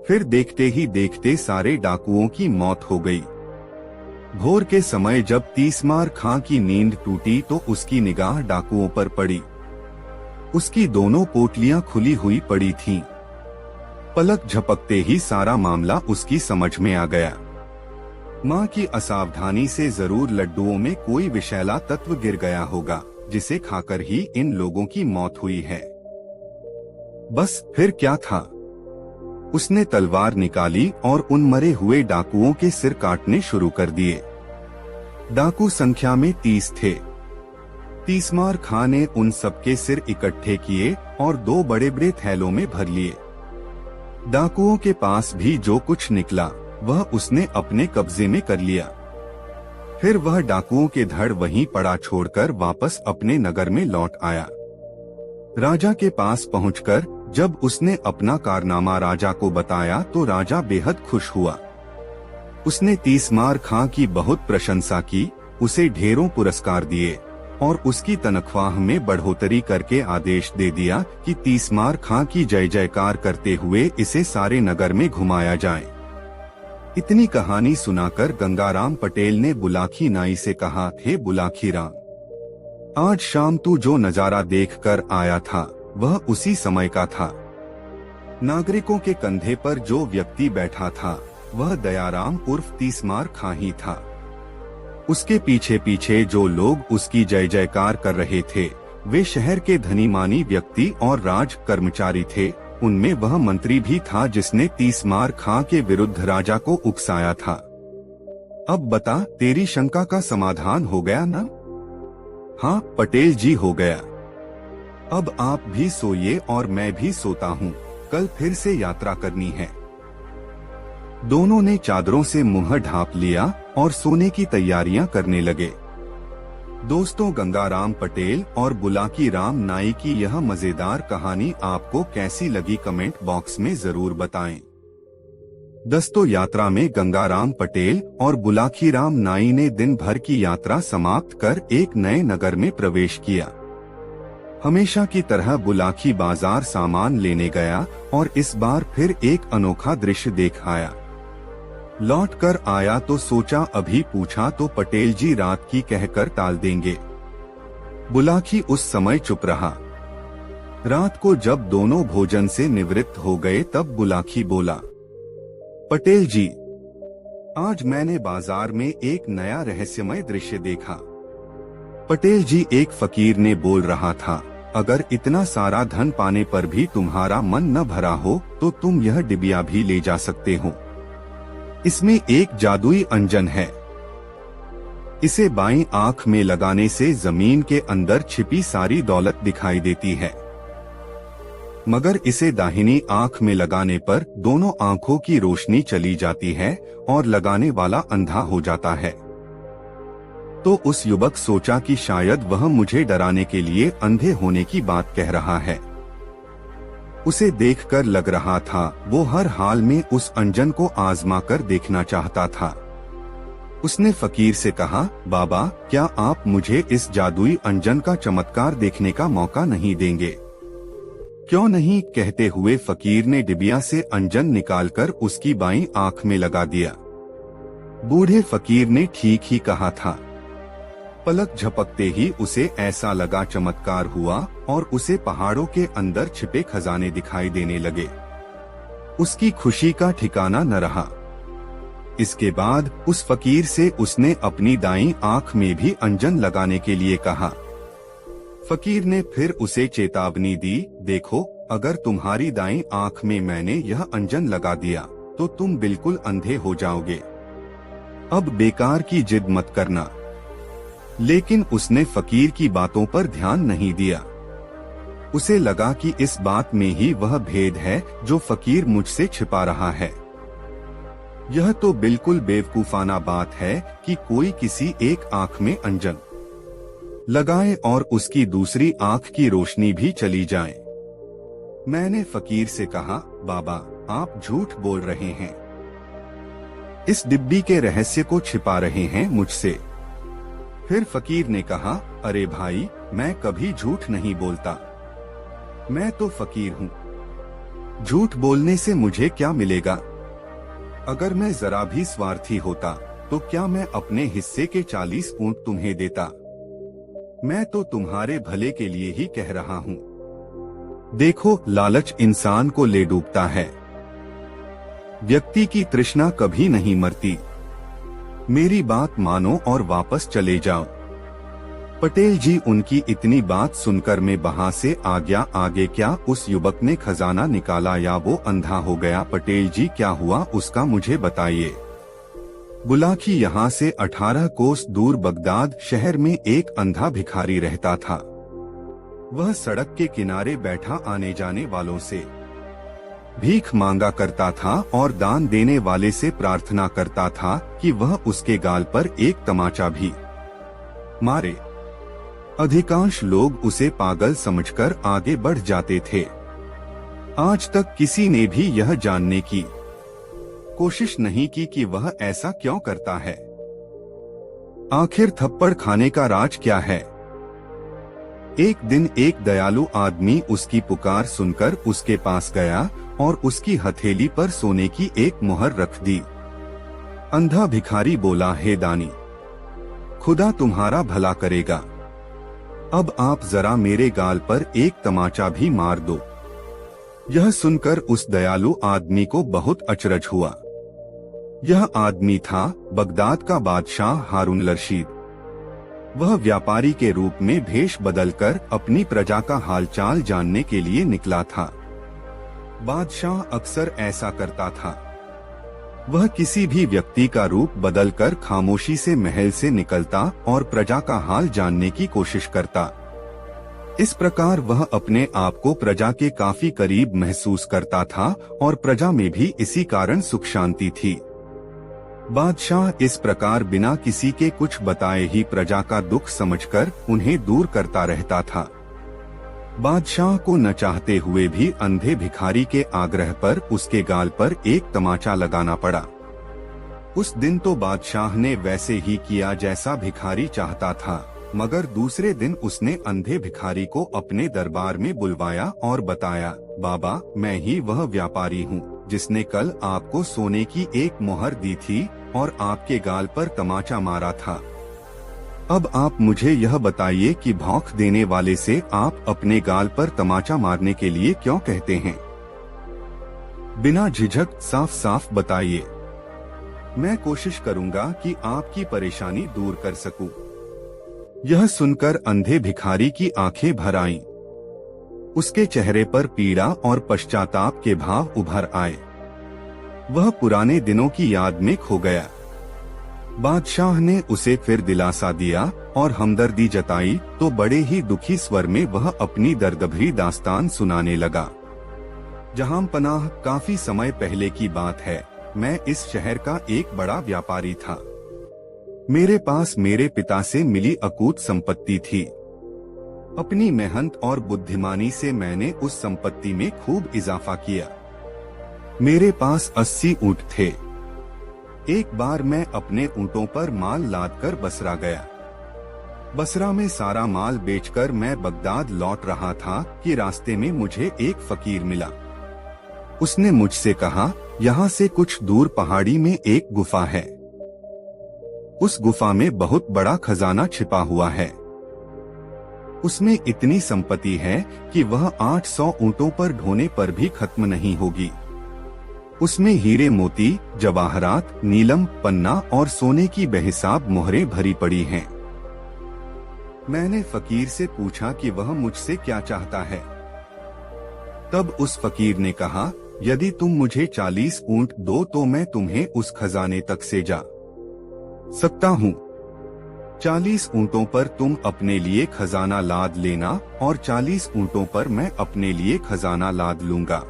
फिर देखते ही देखते सारे डाकुओं की मौत हो गई। भोर के समय जब तीसमार खां की नींद टूटी तो उसकी निगाह डाकुओं पर पड़ी। उसकी दोनों पोटलियां खुली हुई पड़ी थीं। पलक झपकते ही सारा मामला उसकी समझ में आ गया। माँ की असावधानी से जरूर लड्डुओं में कोई विषैला तत्व गिर गया होगा, जिसे खाकर ही इन लोगों की मौत हुई है। बस फिर क्या था? उसने तलवार निकाली और उन मरे हुए डाकुओं के सिर काटने शुरू कर दिए। डाकू संख्या में 30 थे। तीसमार खां ने उन सबके सिर इकट्ठे किए और 2 बड़े-बड़े थैलों में भर लिए। डाकुओं के पास भी जो कुछ निकला वह उसने अपने कब्जे में कर लिया। फिर वह डाकुओं के धड़ वहीं पड़ा छोड़कर वापस अपने नगर में लौट आया। राजा के पास पहुंचकर जब उसने अपना कारनामा राजा को बताया तो राजा बेहद खुश हुआ। उसने तीसमार खां की बहुत प्रशंसा की, उसे ढेरों पुरस्कार दिए और उसकी तनख्वाह में बढ़ोतरी करके आदेश दे दिया कि तीसमार खां की जय जयकार करते हुए इसे सारे नगर में घुमाया जाए। इतनी कहानी सुनाकर गंगाराम पटेल ने बुलाकी नाई से कहा, हे बुलाकी राम, आज शाम तू जो नजारा देखकर आया था वह उसी समय का था। नागरिकों के कंधे पर जो व्यक्ति बैठा था वह दयाराम उर्फ तीसमार खां ही था। उसके पीछे पीछे जो लोग उसकी जय जयकार कर रहे थे वे शहर के धनी मानी व्यक्ति और राज कर्मचारी थे। उनमें वह मंत्री भी था जिसने तीसमार खां के विरुद्ध राजा को उकसाया था। अब बता, तेरी शंका का समाधान हो गया ना? हाँ पटेल जी, हो गया। अब आप भी सोइए और मैं भी सोता हूँ, कल फिर से यात्रा करनी है। दोनों ने चादरों से मुंह ढांप लिया और सोने की तैयारियां करने लगे। दोस्तों, गंगाराम पटेल और बुलाकी राम नाई की यह मजेदार कहानी आपको कैसी लगी कमेंट बॉक्स में जरूर बताएं। दोस्तों, यात्रा में गंगाराम पटेल और बुलाकी राम नाई ने दिन भर की यात्रा समाप्त कर एक नए नगर में प्रवेश किया। हमेशा की तरह बुलाकी बाजार सामान लेने गया और इस बार फिर एक अनोखा दृश्य देख आया। लौट कर आया तो सोचा अभी पूछा तो पटेल जी रात की कहकर टाल देंगे। बुलाकी उस समय चुप रहा। रात को जब दोनों भोजन से निवृत्त हो गए तब बुलाकी बोला, पटेल जी, आज मैंने बाजार में एक नया रहस्यमय दृश्य देखा। पटेल जी, एक फकीर ने बोल रहा था, अगर इतना सारा धन पाने पर भी तुम्हारा मन न भरा हो तो तुम यह डिबिया भी ले जा सकते हो। इसमें एक जादुई अंजन है। इसे बाईं आंख में लगाने से जमीन के अंदर छिपी सारी दौलत दिखाई देती है, मगर इसे दाहिनी आंख में लगाने पर दोनों आंखों की रोशनी चली जाती है और लगाने वाला अंधा हो जाता है। तो उस युवक सोचा कि शायद वह मुझे डराने के लिए अंधे होने की बात कह रहा है। उसे देखकर लग रहा था वो हर हाल में उस अंजन को आजमा कर देखना चाहता था। उसने फकीर से कहा, बाबा, क्या आप मुझे इस जादुई अंजन का चमत्कार देखने का मौका नहीं देंगे? क्यों नहीं, कहते हुए फकीर ने डिबिया से अंजन निकालकर उसकी बाईं आंख में लगा दिया। बूढ़े फकीर ने ठीक ही कहा था। पलक झपकते ही उसे ऐसा लगा चमत्कार हुआ और उसे पहाड़ों के अंदर छिपे खजाने दिखाई देने लगे। उसकी खुशी का ठिकाना न रहा। इसके बाद उस फकीर से उसने अपनी दाईं आंख में भी अंजन लगाने के लिए कहा। फकीर ने फिर उसे चेतावनी दी, देखो, अगर तुम्हारी दाईं आंख में मैंने यह अंजन लगा दिया तो तुम बिल्कुल अंधे हो जाओगे। अब बेकार की जिद मत करना। लेकिन उसने फकीर की बातों पर ध्यान नहीं दिया। उसे लगा कि इस बात में ही वह भेद है जो फकीर मुझसे छिपा रहा है। यह तो बिल्कुल बेवकूफाना बात है कि कोई किसी एक आंख में अंजन लगाए और उसकी दूसरी आंख की रोशनी भी चली जाए। मैंने फकीर से कहा, बाबा, आप झूठ बोल रहे हैं। इस डिब्बी के रहस्य को छिपा रहे हैं मुझसे। फिर फकीर ने कहा, अरे भाई, मैं कभी झूठ नहीं बोलता। मैं तो फकीर हूँ, झूठ बोलने से मुझे क्या मिलेगा? अगर मैं जरा भी स्वार्थी होता तो क्या मैं अपने हिस्से के 40 ऊंट तुम्हें देता? मैं तो तुम्हारे भले के लिए ही कह रहा हूँ। देखो, लालच इंसान को ले डूबता है, व्यक्ति की तृष्णा कभी नहीं मरती। मेरी बात मानो और वापस चले जाओ। पटेल जी, उनकी इतनी बात सुनकर मैं वहां से आ गया। आगे क्या? उस युवक ने खजाना निकाला या वो अंधा हो गया? पटेल जी, क्या हुआ उसका मुझे बताइए। बुलाकी यहाँ से 18 कोस दूर बगदाद शहर में एक अंधा भिखारी रहता था। वह सड़क के किनारे बैठा आने जाने वालों से भीख मांगा करता था और दान देने वाले से प्रार्थना करता था कि वह उसके गाल पर एक तमाचा भी मारे। अधिकांश लोग उसे पागल समझकर आगे बढ़ जाते थे। आज तक किसी ने भी यह जानने की कोशिश नहीं की कि वह ऐसा क्यों करता है। आखिर थप्पड़ खाने का राज क्या है? एक दिन एक दयालु आदमी उसकी पुकार सुनकर उसके पास गया और उसकी हथेली पर सोने की एक मुहर रख दी। अंधा भिखारी बोला, हे दानी, खुदा तुम्हारा भला करेगा, अब आप जरा मेरे गाल पर एक तमाचा भी मार दो। यह सुनकर उस दयालु आदमी को बहुत अचरज हुआ। यह आदमी था बगदाद का बादशाह हारून रशीद। वह व्यापारी के रूप में भेष बदलकर अपनी प्रजा का हालचाल जानने के लिए निकला था। बादशाह अक्सर ऐसा करता था। वह किसी भी व्यक्ति का रूप बदलकर खामोशी से महल से निकलता और प्रजा का हाल जानने की कोशिश करता। इस प्रकार वह अपने आप को प्रजा के काफी करीब महसूस करता था और प्रजा में भी इसी कारण सुख शांति थी। बादशाह इस प्रकार बिना किसी के कुछ बताए ही प्रजा का दुख समझकर उन्हें दूर करता रहता था। बादशाह को न चाहते हुए भी अंधे भिखारी के आग्रह पर उसके गाल पर एक तमाचा लगाना पड़ा। उस दिन तो बादशाह ने वैसे ही किया जैसा भिखारी चाहता था, मगर दूसरे दिन उसने अंधे भिखारी को अपने दरबार में बुलवाया और बताया, बाबा, मैं ही वह व्यापारी हूँ जिसने कल आपको सोने की एक मोहर दी थी और आपके गाल पर तमाचा मारा था। अब आप मुझे यह बताइए कि भौंक देने वाले से आप अपने गाल पर तमाचा मारने के लिए क्यों कहते हैं? बिना झिझक साफ साफ बताइए। मैं कोशिश करूंगा कि आपकी परेशानी दूर कर सकूं। यह सुनकर अंधे भिखारी की आंखें भर आईं। उसके चेहरे पर पीड़ा और पश्चाताप के भाव उभर आए। वह पुराने दिनों की याद में खो गया। बादशाह ने उसे फिर दिलासा दिया और हमदर्दी जताई तो बड़े ही दुखी स्वर में वह अपनी दर्दभरी दास्तान सुनाने लगा। जहां पनाह, काफी समय पहले की बात है। मैं इस शहर का एक बड़ा व्यापारी था। मेरे पास मेरे पिता से मिली अकूत संपत्ति थी। अपनी मेहनत और बुद्धिमानी से मैंने उस संपत्ति में खूब इजाफा किया। मेरे पास 80 ऊंट थे। एक बार मैं अपने ऊंटों पर माल लादकर बसरा गया। बसरा में सारा माल बेचकर मैं बगदाद लौट रहा था कि रास्ते में मुझे एक फकीर मिला। उसने मुझसे कहा, यहाँ से कुछ दूर पहाड़ी में एक गुफा है। उस गुफा में बहुत बड़ा खजाना छिपा हुआ है। उसमें इतनी संपत्ति है कि वह 800 ऊंटों पर ढोने पर भी खत्म नहीं होगी। उसमें हीरे मोती, जवाहरात, नीलम, पन्ना और सोने की बेहिसाब मोहरें भरी पड़ी हैं। मैंने फकीर से पूछा कि वह मुझसे क्या चाहता है। तब उस फकीर ने कहा, यदि तुम मुझे 40 ऊंट दो तो मैं तुम्हें उस खजाने तक से जा सकता हूँ। 40 ऊंटों पर तुम अपने लिए खजाना लाद लेना और 40 ऊंटों पर मैं अपने लिए खजाना लाद लूंगा।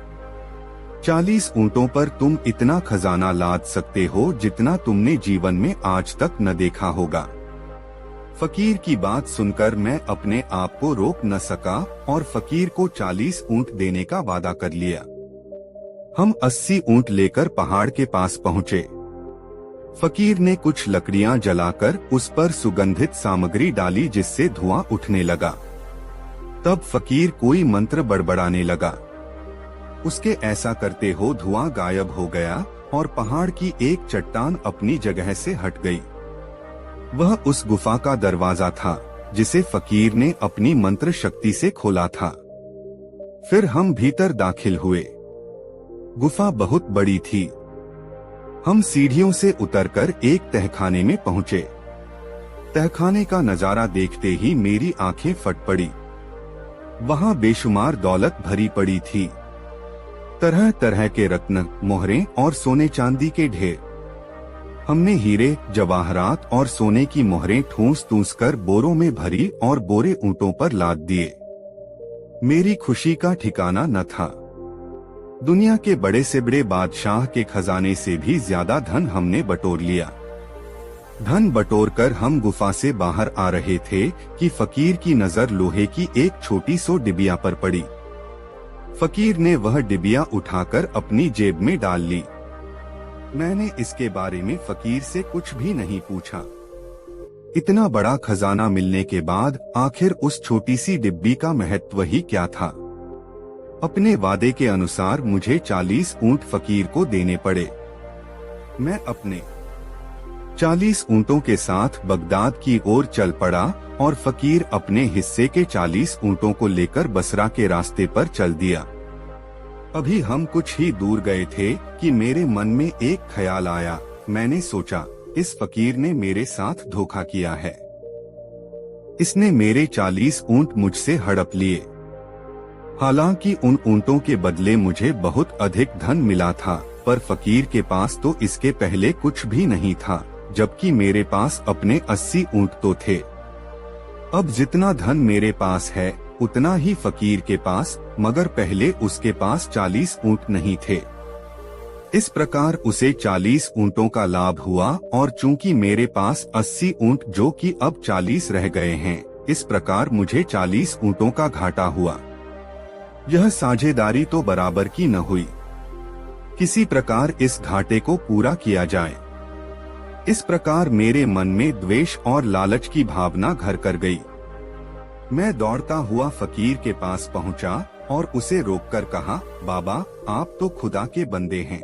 40 ऊंटों पर तुम इतना खजाना लाद सकते हो जितना तुमने जीवन में आज तक न देखा होगा। फकीर की बात सुनकर मैं अपने आप को रोक न सका और फकीर को 40 ऊंट देने का वादा कर लिया। हम 80 ऊंट लेकर पहाड़ के पास पहुँचे। फकीर ने कुछ लकड़ियां जलाकर उस पर सुगंधित सामग्री डाली जिससे धुआं उठने लगा। तब फकीर कोई मंत्र बड़बड़ाने लगा। उसके ऐसा करते हो धुआं गायब हो गया और पहाड़ की एक चट्टान अपनी जगह से हट गई। वह उस गुफा का दरवाजा था जिसे फकीर ने अपनी मंत्र शक्ति से खोला था। फिर हम भीतर दाखिल हुए। गुफा बहुत बड़ी थी। हम सीढ़ियों से उतरकर एक तहखाने में पहुंचे। तहखाने का नजारा देखते ही मेरी आंखें फट पड़ी। वहां बेशुमार दौलत भरी पड़ी थी। तरह तरह के रत्न, मोहरें और सोने चांदी के ढेर। हमने हीरे, जवाहरात और सोने की मोहरें ठूंस कर बोरों में भरी और बोरे ऊंटों पर लाद दिए। मेरी खुशी का ठिकाना न था। दुनिया के बड़े से बड़े बादशाह के खजाने से भी ज्यादा धन हमने बटोर लिया। धन बटोर कर हम गुफा से बाहर आ रहे थे कि फकीर की नजर लोहे की एक छोटी सी डिबिया पर पड़ी। फकीर ने वह डिबिया उठाकर अपनी जेब में डाल ली। मैंने इसके बारे में फकीर से कुछ भी नहीं पूछा। इतना बड़ा खजाना मिलने के बाद आखिर उस छोटी सी डिब्बी का महत्व ही क्या था। अपने वादे के अनुसार मुझे 40 ऊंट फकीर को देने पड़े। मैं अपने 40 ऊंटों के साथ बगदाद की ओर चल पड़ा और फकीर अपने हिस्से के 40 ऊंटों को लेकर बसरा के रास्ते पर चल दिया। अभी हम कुछ ही दूर गए थे कि मेरे मन में एक ख्याल आया। मैंने सोचा, इस फकीर ने मेरे साथ धोखा किया है। इसने मेरे 40 ऊंट मुझसे हड़प लिए। हालांकि उन ऊंटों के बदले मुझे बहुत अधिक धन मिला था, पर फकीर के पास तो इसके पहले कुछ भी नहीं था, जबकि मेरे पास अपने 80 ऊंट तो थे। अब जितना धन मेरे पास है उतना ही फकीर के पास, मगर पहले उसके पास 40 ऊंट नहीं थे। इस प्रकार उसे 40 ऊंटों का लाभ हुआ और चूंकि मेरे पास 80 ऊंट जो कि अब 40 रह गए हैं, इस प्रकार मुझे 40 ऊंटों का घाटा हुआ। यह साझेदारी तो बराबर की न हुई। किसी प्रकार इस घाटे को पूरा किया जाए। इस प्रकार मेरे मन में द्वेष और लालच की भावना घर कर गई। मैं दौड़ता हुआ फकीर के पास पहुंचा और उसे रोककर कहा, बाबा, आप तो खुदा के बंदे हैं।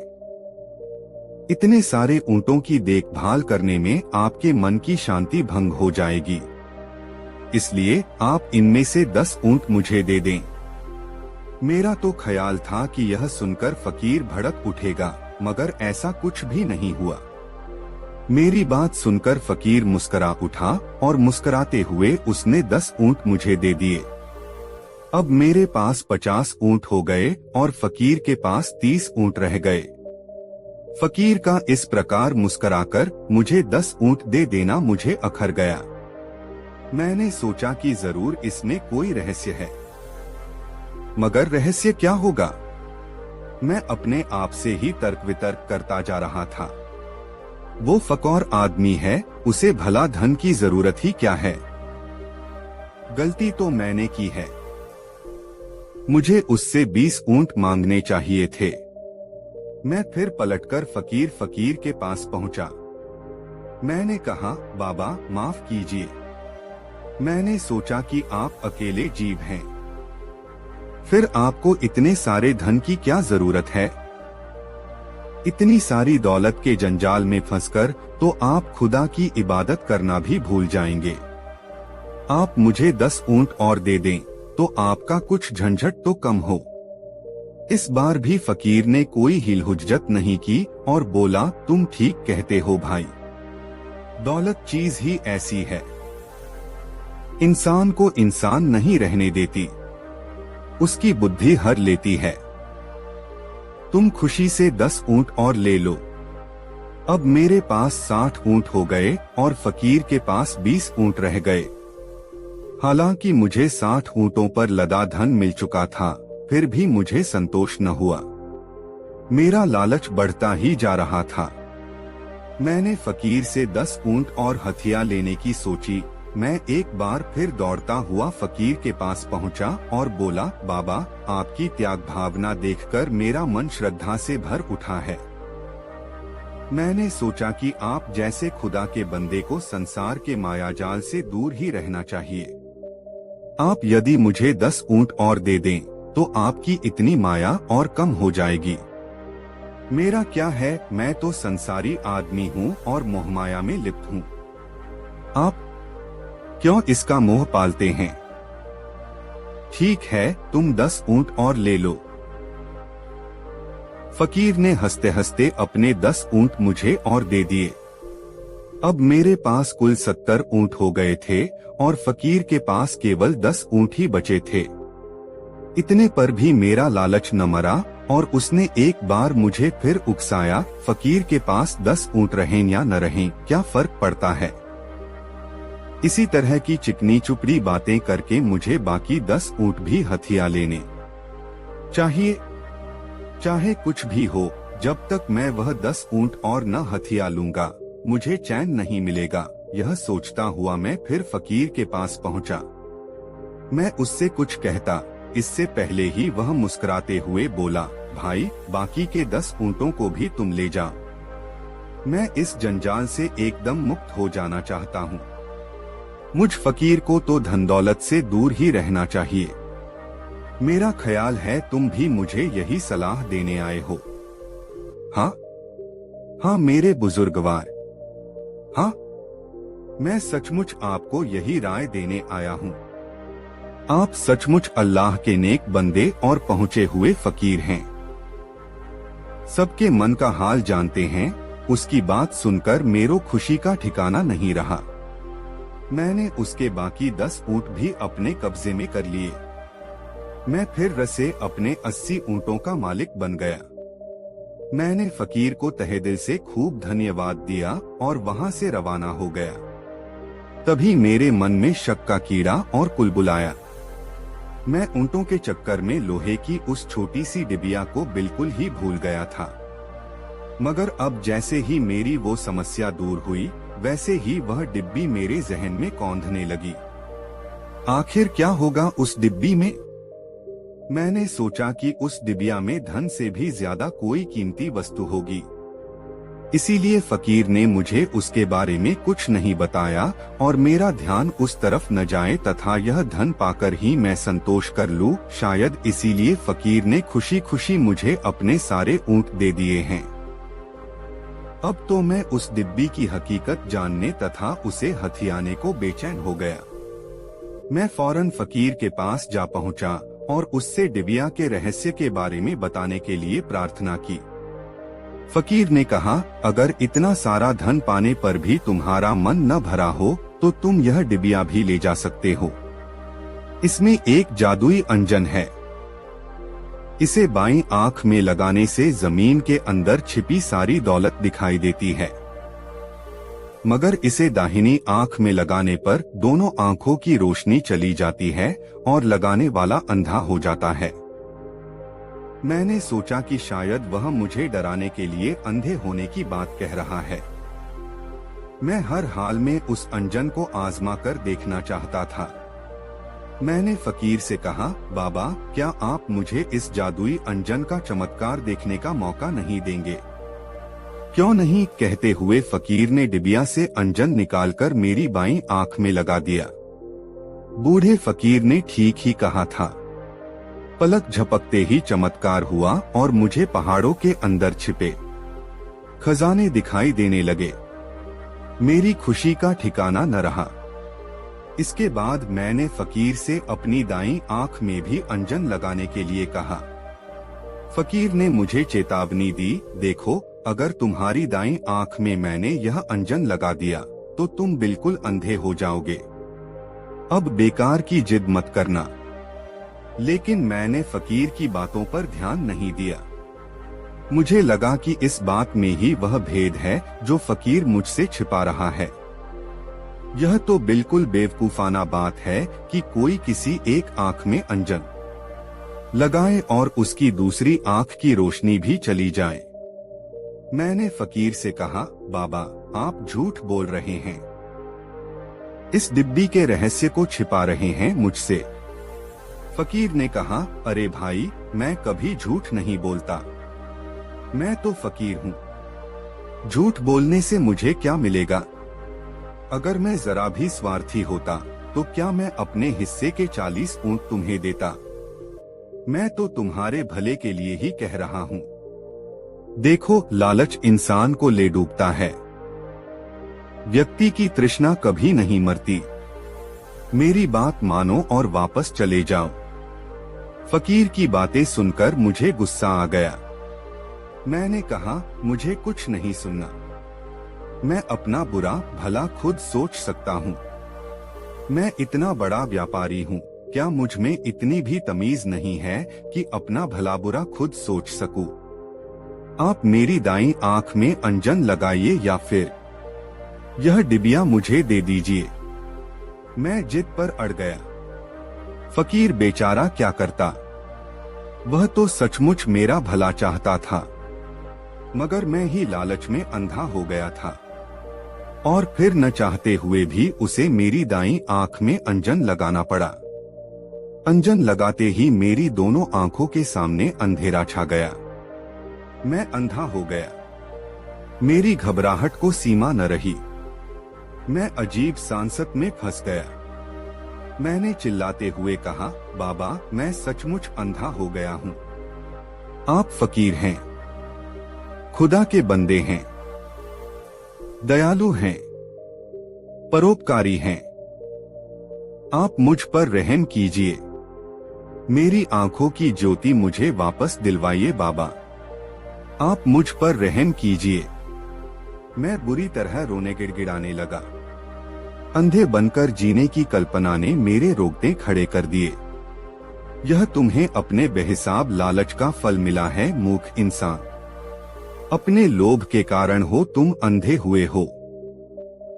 इतने सारे ऊंटों की देखभाल करने में आपके मन की शांति भंग हो जाएगी, इसलिए आप इनमें से 10 ऊंट मुझे दे दें। मेरा तो ख्याल था कि यह सुनकर फकीर भड़क उठेगा, मगर ऐसा कुछ भी नहीं हुआ। मेरी बात सुनकर फकीर मुस्करा उठा और मुस्कराते हुए उसने 10 ऊंट मुझे दे दिए। अब मेरे पास 50 ऊंट हो गए और फकीर के पास 30 ऊंट रह गए। फकीर का इस प्रकार मुस्कराकर मुझे 10 ऊंट दे देना मुझे अखर गया। मैंने सोचा कि जरूर इसमें कोई रहस्य है, मगर रहस्य क्या होगा? मैं अपने आप से ही तर्क वितर्क करता जा रहा था। वो फकीर आदमी है, उसे भला धन की जरूरत ही क्या है? गलती तो मैंने की है। मुझे उससे 20 ऊंट मांगने चाहिए थे। मैं फिर पलटकर फकीर के पास पहुंचा। मैंने कहा, बाबा माफ कीजिए, मैंने सोचा कि आप अकेले जीव हैं, फिर आपको इतने सारे धन की क्या जरूरत है? इतनी सारी दौलत के जंजाल में फंसकर तो आप खुदा की इबादत करना भी भूल जाएंगे। आप मुझे 10 ऊंट और दे दें तो आपका कुछ झंझट तो कम हो। इस बार भी फकीर ने कोई हिलहुज्जत नहीं की और बोला, तुम ठीक कहते हो भाई, दौलत चीज ही ऐसी है, इंसान को इंसान नहीं रहने देती, उसकी बुद्धि हर लेती है। तुम खुशी से 10 ऊंट और ले लो। अब मेरे पास 60 ऊंट हो गए और फकीर के पास 20 ऊंट रह गए। हालांकि मुझे 60 ऊंटों पर लदा धन मिल चुका था, फिर भी मुझे संतोष न हुआ। मेरा लालच बढ़ता ही जा रहा था। मैंने फकीर से 10 ऊंट और हथिया लेने की सोची। मैं एक बार फिर दौड़ता हुआ फकीर के पास पहुंचा और बोला, बाबा, आपकी त्याग भावना देखकर मेरा मन श्रद्धा से भर उठा है। मैंने सोचा कि आप जैसे खुदा के बंदे को संसार के मायाजाल से दूर ही रहना चाहिए। आप यदि मुझे 10 ऊंट और दे दें तो आपकी इतनी माया और कम हो जाएगी। मेरा क्या है, मैं तो संसारी आदमी हूँ और मोहमाया में लिप्त हूँ। आप क्यों इसका मोह पालते हैं? ठीक है, तुम 10 ऊंट और ले लो। फकीर ने हंसते हंसते अपने 10 ऊंट मुझे और दे दिए। अब मेरे पास कुल 70 ऊंट हो गए थे और फकीर के पास केवल 10 ऊंट ही बचे थे। इतने पर भी मेरा लालच न मरा और उसने एक बार मुझे फिर उकसाया, फकीर के पास 10 ऊंट रहें या न रहें, क्या फर्क पड़ता है। इसी तरह की चिकनी चुपड़ी बातें करके मुझे बाकी 10 ऊंट भी हथिया लेने चाहिए। चाहे कुछ भी हो, जब तक मैं वह 10 ऊंट और न हथिया लूंगा मुझे चैन नहीं मिलेगा। यह सोचता हुआ मैं फिर फकीर के पास पहुंचा। मैं उससे कुछ कहता, इससे पहले ही वह मुस्कुराते हुए बोला, भाई, बाकी के 10 ऊंटों को भी तुम ले जाओ। मैं इस जंजाल से एकदम मुक्त हो जाना चाहता हूँ। मुझ फकीर को तो धन दौलत से दूर ही रहना चाहिए। मेरा ख्याल है तुम भी मुझे यही सलाह देने आए हो। हाँ मेरे बुजुर्गवार, हाँ, मैं सचमुच आपको यही राय देने आया हूँ। आप सचमुच अल्लाह के नेक बंदे और पहुँचे हुए फकीर हैं। सबके मन का हाल जानते हैं। उसकी बात सुनकर मेरो खुशी का ठिकाना नहीं रहा। मैंने उसके बाकी 10 ऊंट भी अपने कब्जे में कर लिए। मैं फिर रसे अपने 80 ऊंटों का मालिक बन गया। मैंने फकीर को तहे दिल से खूब धन्यवाद दिया और वहां से रवाना हो गया। तभी मेरे मन में शक का कीड़ा और कुलबुलाया। मैं ऊंटों के चक्कर में लोहे की उस छोटी सी डिबिया को बिल्कुल ही भूल गया था। मगर अब जैसे ही मेरी वो समस्या दूर हुई, वैसे ही वह डिब्बी मेरे जहन में कौंधने लगी। आखिर क्या होगा उस डिब्बी में? मैंने सोचा कि उस डिबिया में धन से भी ज्यादा कोई कीमती वस्तु होगी। इसीलिए फकीर ने मुझे उसके बारे में कुछ नहीं बताया और मेरा ध्यान उस तरफ न जाए तथा यह धन पाकर ही मैं संतोष कर लूं। शायद इसीलिए फकीर ने खुशी खुशी मुझे अपने सारे ऊंट दे दिए हैं। अब तो मैं उस डिब्बी की हकीकत जानने तथा उसे हथियाने को बेचैन हो गया। मैं फौरन फकीर के पास जा पहुंचा और उससे डिबिया के रहस्य के बारे में बताने के लिए प्रार्थना की। फकीर ने कहा, अगर इतना सारा धन पाने पर भी तुम्हारा मन न भरा हो तो तुम यह डिबिया भी ले जा सकते हो। इसमें एक जादुई अंजन है। इसे बाईं आंख में लगाने से जमीन के अंदर छिपी सारी दौलत दिखाई देती है, मगर इसे दाहिनी आंख में लगाने पर दोनों आंखों की रोशनी चली जाती है और लगाने वाला अंधा हो जाता है। मैंने सोचा कि शायद वह मुझे डराने के लिए अंधे होने की बात कह रहा है। मैं हर हाल में उस अंजन को आजमा कर देखना चाहता था। मैंने फकीर से कहा, बाबा, क्या आप मुझे इस जादुई अंजन का चमत्कार देखने का मौका नहीं देंगे? क्यों नहीं, कहते हुए फकीर ने डिबिया से अंजन निकालकर मेरी बाईं आंख में लगा दिया। बूढ़े फकीर ने ठीक ही कहा था। पलक झपकते ही चमत्कार हुआ और मुझे पहाड़ों के अंदर छिपे खजाने दिखाई देने लगे। मेरी खुशी का ठिकाना न रहा। इसके बाद मैंने फकीर से अपनी दाईं आंख में भी अंजन लगाने के लिए कहा। फकीर ने मुझे चेतावनी दी, देखो, अगर तुम्हारी दाईं आंख में मैंने यह अंजन लगा दिया तो तुम बिल्कुल अंधे हो जाओगे। अब बेकार की जिद मत करना। लेकिन मैंने फकीर की बातों पर ध्यान नहीं दिया। मुझे लगा कि इस बात में ही वह भेद है जो फकीर मुझसे छिपा रहा है। यह तो बिल्कुल बेवकूफाना बात है कि कोई किसी एक आंख में अंजन लगाए और उसकी दूसरी आंख की रोशनी भी चली जाए। मैंने फकीर से कहा, बाबा, आप झूठ बोल रहे हैं। इस डिब्बी के रहस्य को छिपा रहे हैं मुझसे। फकीर ने कहा, अरे भाई, मैं कभी झूठ नहीं बोलता। मैं तो फकीर हूँ। झूठ बोलने से मुझे क्या मिलेगा? अगर मैं जरा भी स्वार्थी होता तो क्या मैं अपने हिस्से के 40 ऊंट तुम्हें देता? मैं तो तुम्हारे भले के लिए ही कह रहा हूँ। देखो, लालच इंसान को ले डूबता है। व्यक्ति की तृष्णा कभी नहीं मरती। मेरी बात मानो और वापस चले जाओ। फकीर की बातें सुनकर मुझे गुस्सा आ गया। मैंने कहा, मुझे कुछ नहीं सुनना। मैं अपना बुरा भला खुद सोच सकता हूँ। मैं इतना बड़ा व्यापारी हूँ, क्या मुझ में इतनी भी तमीज नहीं है कि अपना भला बुरा खुद सोच सकूं? आप मेरी दाईं आंख में अंजन लगाइए या फिर यह डिबिया मुझे दे दीजिए। मैं जिद पर अड़ गया। फकीर बेचारा क्या करता, वह तो सचमुच मेरा भला चाहता था, मगर मैं ही लालच में अंधा हो गया था और फिर न चाहते हुए भी उसे मेरी दाईं आंख में अंजन लगाना पड़ा। अंजन लगाते ही मेरी दोनों आंखों के सामने अंधेरा छा गया। मैं अंधा हो गया। मेरी घबराहट को सीमा न रही। मैं अजीब सांसत में फंस गया। मैंने चिल्लाते हुए कहा, बाबा, मैं सचमुच अंधा हो गया हूँ। आप फकीर हैं, खुदा के बंदे हैं, दयालु हैं, परोपकारी हैं। आप मुझ पर रहम कीजिए। मेरी आंखों की ज्योति मुझे वापस दिलवाइए बाबा। आप मुझ पर रहम कीजिए। मैं बुरी तरह रोने गिड़गिड़ाने लगा। अंधे बनकर जीने की कल्पना ने मेरे रोंगटे खड़े कर दिए। यह तुम्हें अपने बेहिसाब लालच का फल मिला है, मूर्ख इंसान। अपने लोभ के कारण हो तुम अंधे हुए हो।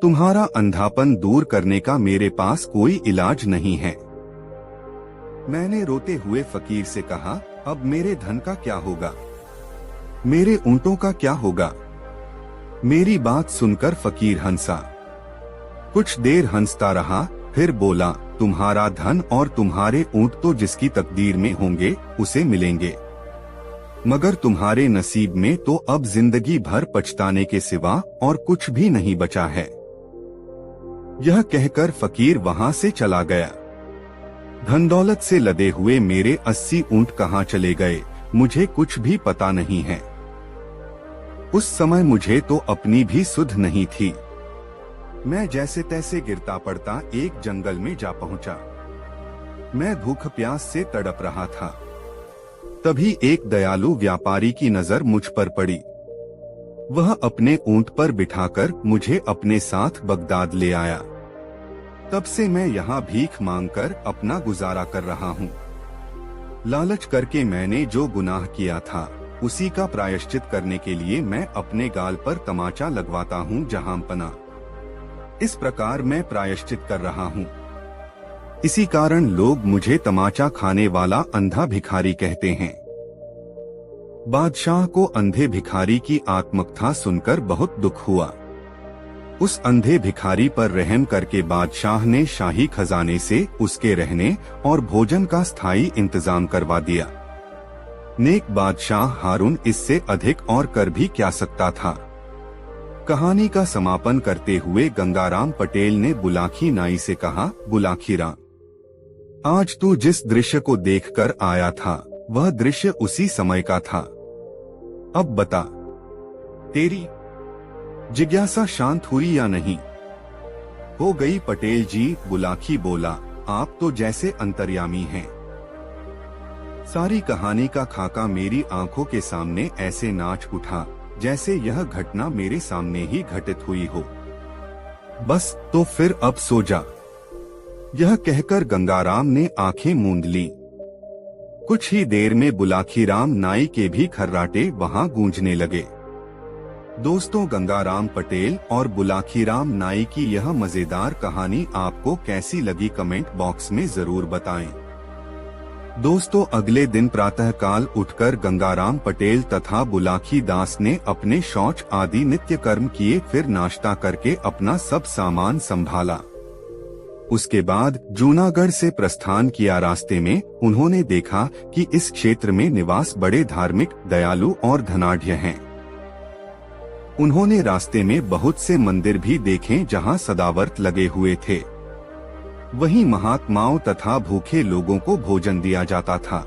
तुम्हारा अंधापन दूर करने का मेरे पास कोई इलाज नहीं है। मैंने रोते हुए फकीर से कहा, अब मेरे धन का क्या होगा? मेरे ऊंटों का क्या होगा? मेरी बात सुनकर फकीर हंसा। कुछ देर हंसता रहा, फिर बोला, तुम्हारा धन और तुम्हारे ऊंट तो जिसकी तकदीर में होंगे उसे मिलेंगे, मगर तुम्हारे नसीब में तो अब जिंदगी भर पछताने के सिवा और कुछ भी नहीं बचा है। यह कहकर फकीर वहां से चला गया। धन दौलत से लदे हुए मेरे 80 ऊंट कहाँ चले गए, मुझे कुछ भी पता नहीं है। उस समय मुझे तो अपनी भी सुध नहीं थी। मैं जैसे तैसे गिरता पड़ता एक जंगल में जा पहुंचा। मैं भूख प्यास से तड़प रहा था। तभी एक दयालु व्यापारी की नजर मुझ पर पड़ी। वह अपने ऊंट पर बिठाकर मुझे अपने साथ बगदाद ले आया। तब से मैं यहाँ भीख मांगकर अपना गुजारा कर रहा हूँ। लालच करके मैंने जो गुनाह किया था उसी का प्रायश्चित करने के लिए मैं अपने गाल पर तमाचा लगवाता हूँ जहांपना। इस प्रकार मैं प्रायश्चित कर रहा हूँ। इसी कारण लोग मुझे तमाचा खाने वाला अंधा भिखारी कहते हैं। बादशाह को अंधे भिखारी की आत्मकथा सुनकर बहुत दुख हुआ। उस अंधे भिखारी पर रहम करके बादशाह ने शाही खजाने से उसके रहने और भोजन का स्थायी इंतजाम करवा दिया। नेक बादशाह हारून इससे अधिक और कर भी क्या सकता था। कहानी का समापन करते हुए गंगाराम पटेल ने बुलाखी नाई से कहा, बुलाखी राम, आज तू जिस दृश्य को देखकर आया था वह दृश्य उसी समय का था। अब बता, तेरी जिज्ञासा शांत हुई या नहीं? हो गई पटेल जी, बुलाखी बोला, आप तो जैसे अंतर्यामी हैं। सारी कहानी का खाका मेरी आंखों के सामने ऐसे नाच उठा जैसे यह घटना मेरे सामने ही घटित हुई हो। बस तो फिर अब सो जा। यह कहकर गंगाराम ने आंखें मूंद लीं। कुछ ही देर में बुलाखीराम नाई के भी खर्राटे वहां गूंजने लगे। दोस्तों, गंगाराम पटेल और बुलाखीराम नाई की यह मजेदार कहानी आपको कैसी लगी कमेंट बॉक्स में जरूर बताएं। दोस्तों, अगले दिन प्रातःकाल उठकर गंगाराम पटेल तथा बुलाखी दास ने अपने शौच आदि नित्य कर्म किए, फिर नाश्ता करके अपना सब सामान संभाला। उसके बाद जूनागढ़ से प्रस्थान किया। रास्ते में उन्होंने देखा कि इस क्षेत्र में निवास बड़े धार्मिक, दयालु और धनाढ्य हैं। उन्होंने रास्ते में बहुत से मंदिर भी देखे जहां सदावर्त लगे हुए थे। वहीं महात्माओं तथा भूखे लोगों को भोजन दिया जाता था।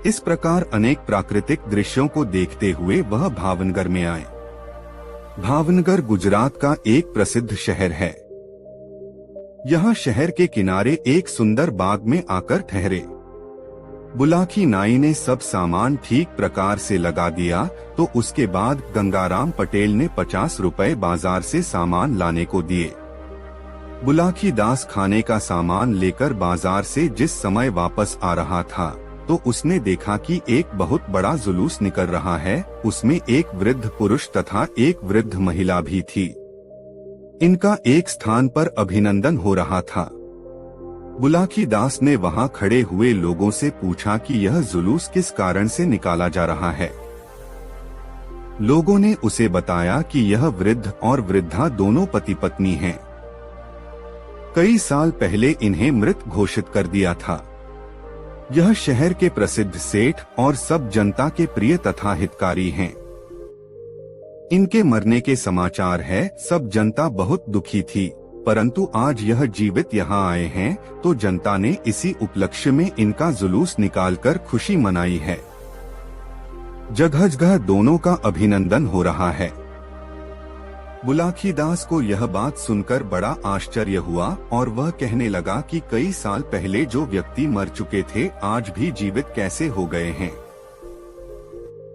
इस प्रकार अनेक प्राकृतिक दृश्यों को देखते हुए वह भावनगर में आए। भावनगर गुजरात का एक प्रसिद्ध शहर है। यहाँ शहर के किनारे एक सुंदर बाग में आकर ठहरे। बुलाकी नाई ने सब सामान ठीक प्रकार से लगा दिया तो उसके बाद गंगाराम पटेल ने 50 रुपए बाजार से सामान लाने को दिए। बुलाकी दास खाने का सामान लेकर बाजार से जिस समय वापस आ रहा था तो उसने देखा कि एक बहुत बड़ा जुलूस निकल रहा है। उसमें एक वृद्ध पुरुष तथा एक वृद्ध महिला भी थी। इनका एक स्थान पर अभिनंदन हो रहा था। बुलाकी दास ने वहां खड़े हुए लोगों से पूछा कि यह जुलूस किस कारण से निकाला जा रहा है। लोगों ने उसे बताया कि यह वृद्ध और वृद्धा दोनों पति पत्नी हैं। कई साल पहले इन्हें मृत घोषित कर दिया था। यह शहर के प्रसिद्ध सेठ और सब जनता के प्रिय तथा हितकारी हैं। इनके मरने के समाचार है। सब जनता बहुत दुखी थी, परंतु आज यह जीवित यहाँ आए हैं तो जनता ने इसी उपलक्ष्य में इनका जुलूस निकालकर खुशी मनाई है। जगह जगह दोनों का अभिनंदन हो रहा है। बुलाकी दास को यह बात सुनकर बड़ा आश्चर्य हुआ और वह कहने लगा कि कई साल पहले जो व्यक्ति मर चुके थे आज भी जीवित कैसे हो गए हैं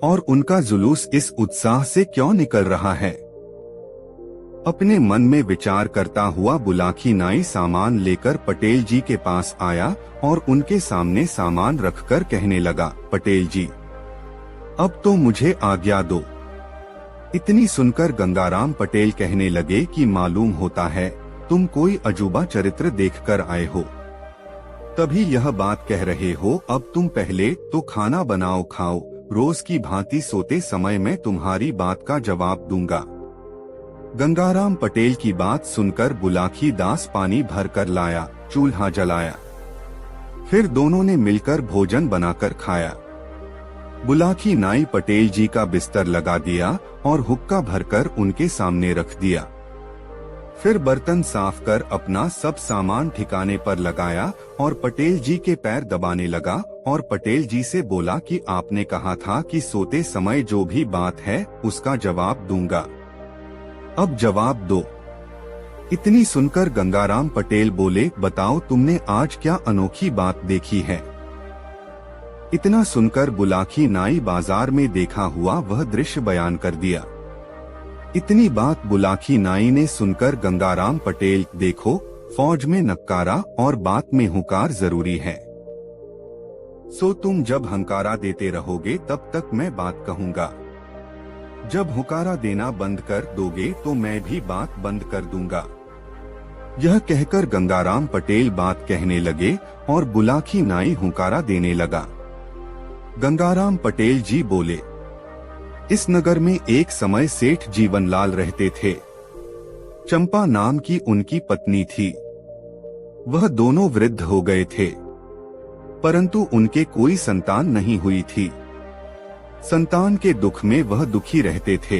और उनका जुलूस इस उत्साह से क्यों निकल रहा है। अपने मन में विचार करता हुआ बुलाकी नाई सामान लेकर पटेल जी के पास आया और उनके सामने सामान रखकर कहने लगा, पटेल जी, अब तो मुझे आज्ञा दो। इतनी सुनकर गंगाराम पटेल कहने लगे कि मालूम होता है तुम कोई अजूबा चरित्र देखकर आए हो, तभी यह बात कह रहे हो। अब तुम पहले तो खाना बनाओ, खाओ। रोज की भांति सोते समय मैं तुम्हारी बात का जवाब दूंगा। गंगाराम पटेल की बात सुनकर बुलाकी दास पानी भर कर लाया, चूल्हा जलाया। फिर दोनों ने मिलकर भोजन बनाकर खाया। बुलाकी नाई पटेल जी का बिस्तर लगा दिया और हुक्का भरकर उनके सामने रख दिया। फिर बर्तन साफ कर अपना सब सामान ठिकाने पर लगाया और पटेल जी के पैर दबाने लगा और पटेल जी से बोला कि आपने कहा था कि सोते समय जो भी बात है उसका जवाब दूंगा, अब जवाब दो। इतनी सुनकर गंगाराम पटेल बोले, बताओ तुमने आज क्या अनोखी बात देखी है। इतना सुनकर बुलाकी नाई बाजार में देखा हुआ वह दृश्य बयान कर दिया। इतनी बात बुलाकी नाई ने सुनकर गंगाराम पटेल, देखो फौज में नक्कारा और बात में हुंकार जरूरी है। सो तुम जब हंकारा देते रहोगे तब तक मैं बात कहूंगा, जब हुंकारा देना बंद कर दोगे तो मैं भी बात बंद कर दूंगा। यह कहकर गंगाराम पटेल बात कहने लगे और बुलाकी नाई हुंकारा देने लगा। गंगाराम पटेल जी बोले, इस नगर में एक समय सेठ जीवनलाल रहते थे। चंपा नाम की उनकी पत्नी थी। वह दोनों वृद्ध हो गए थे, परंतु उनके कोई संतान नहीं हुई थी। संतान के दुख में वह दुखी रहते थे।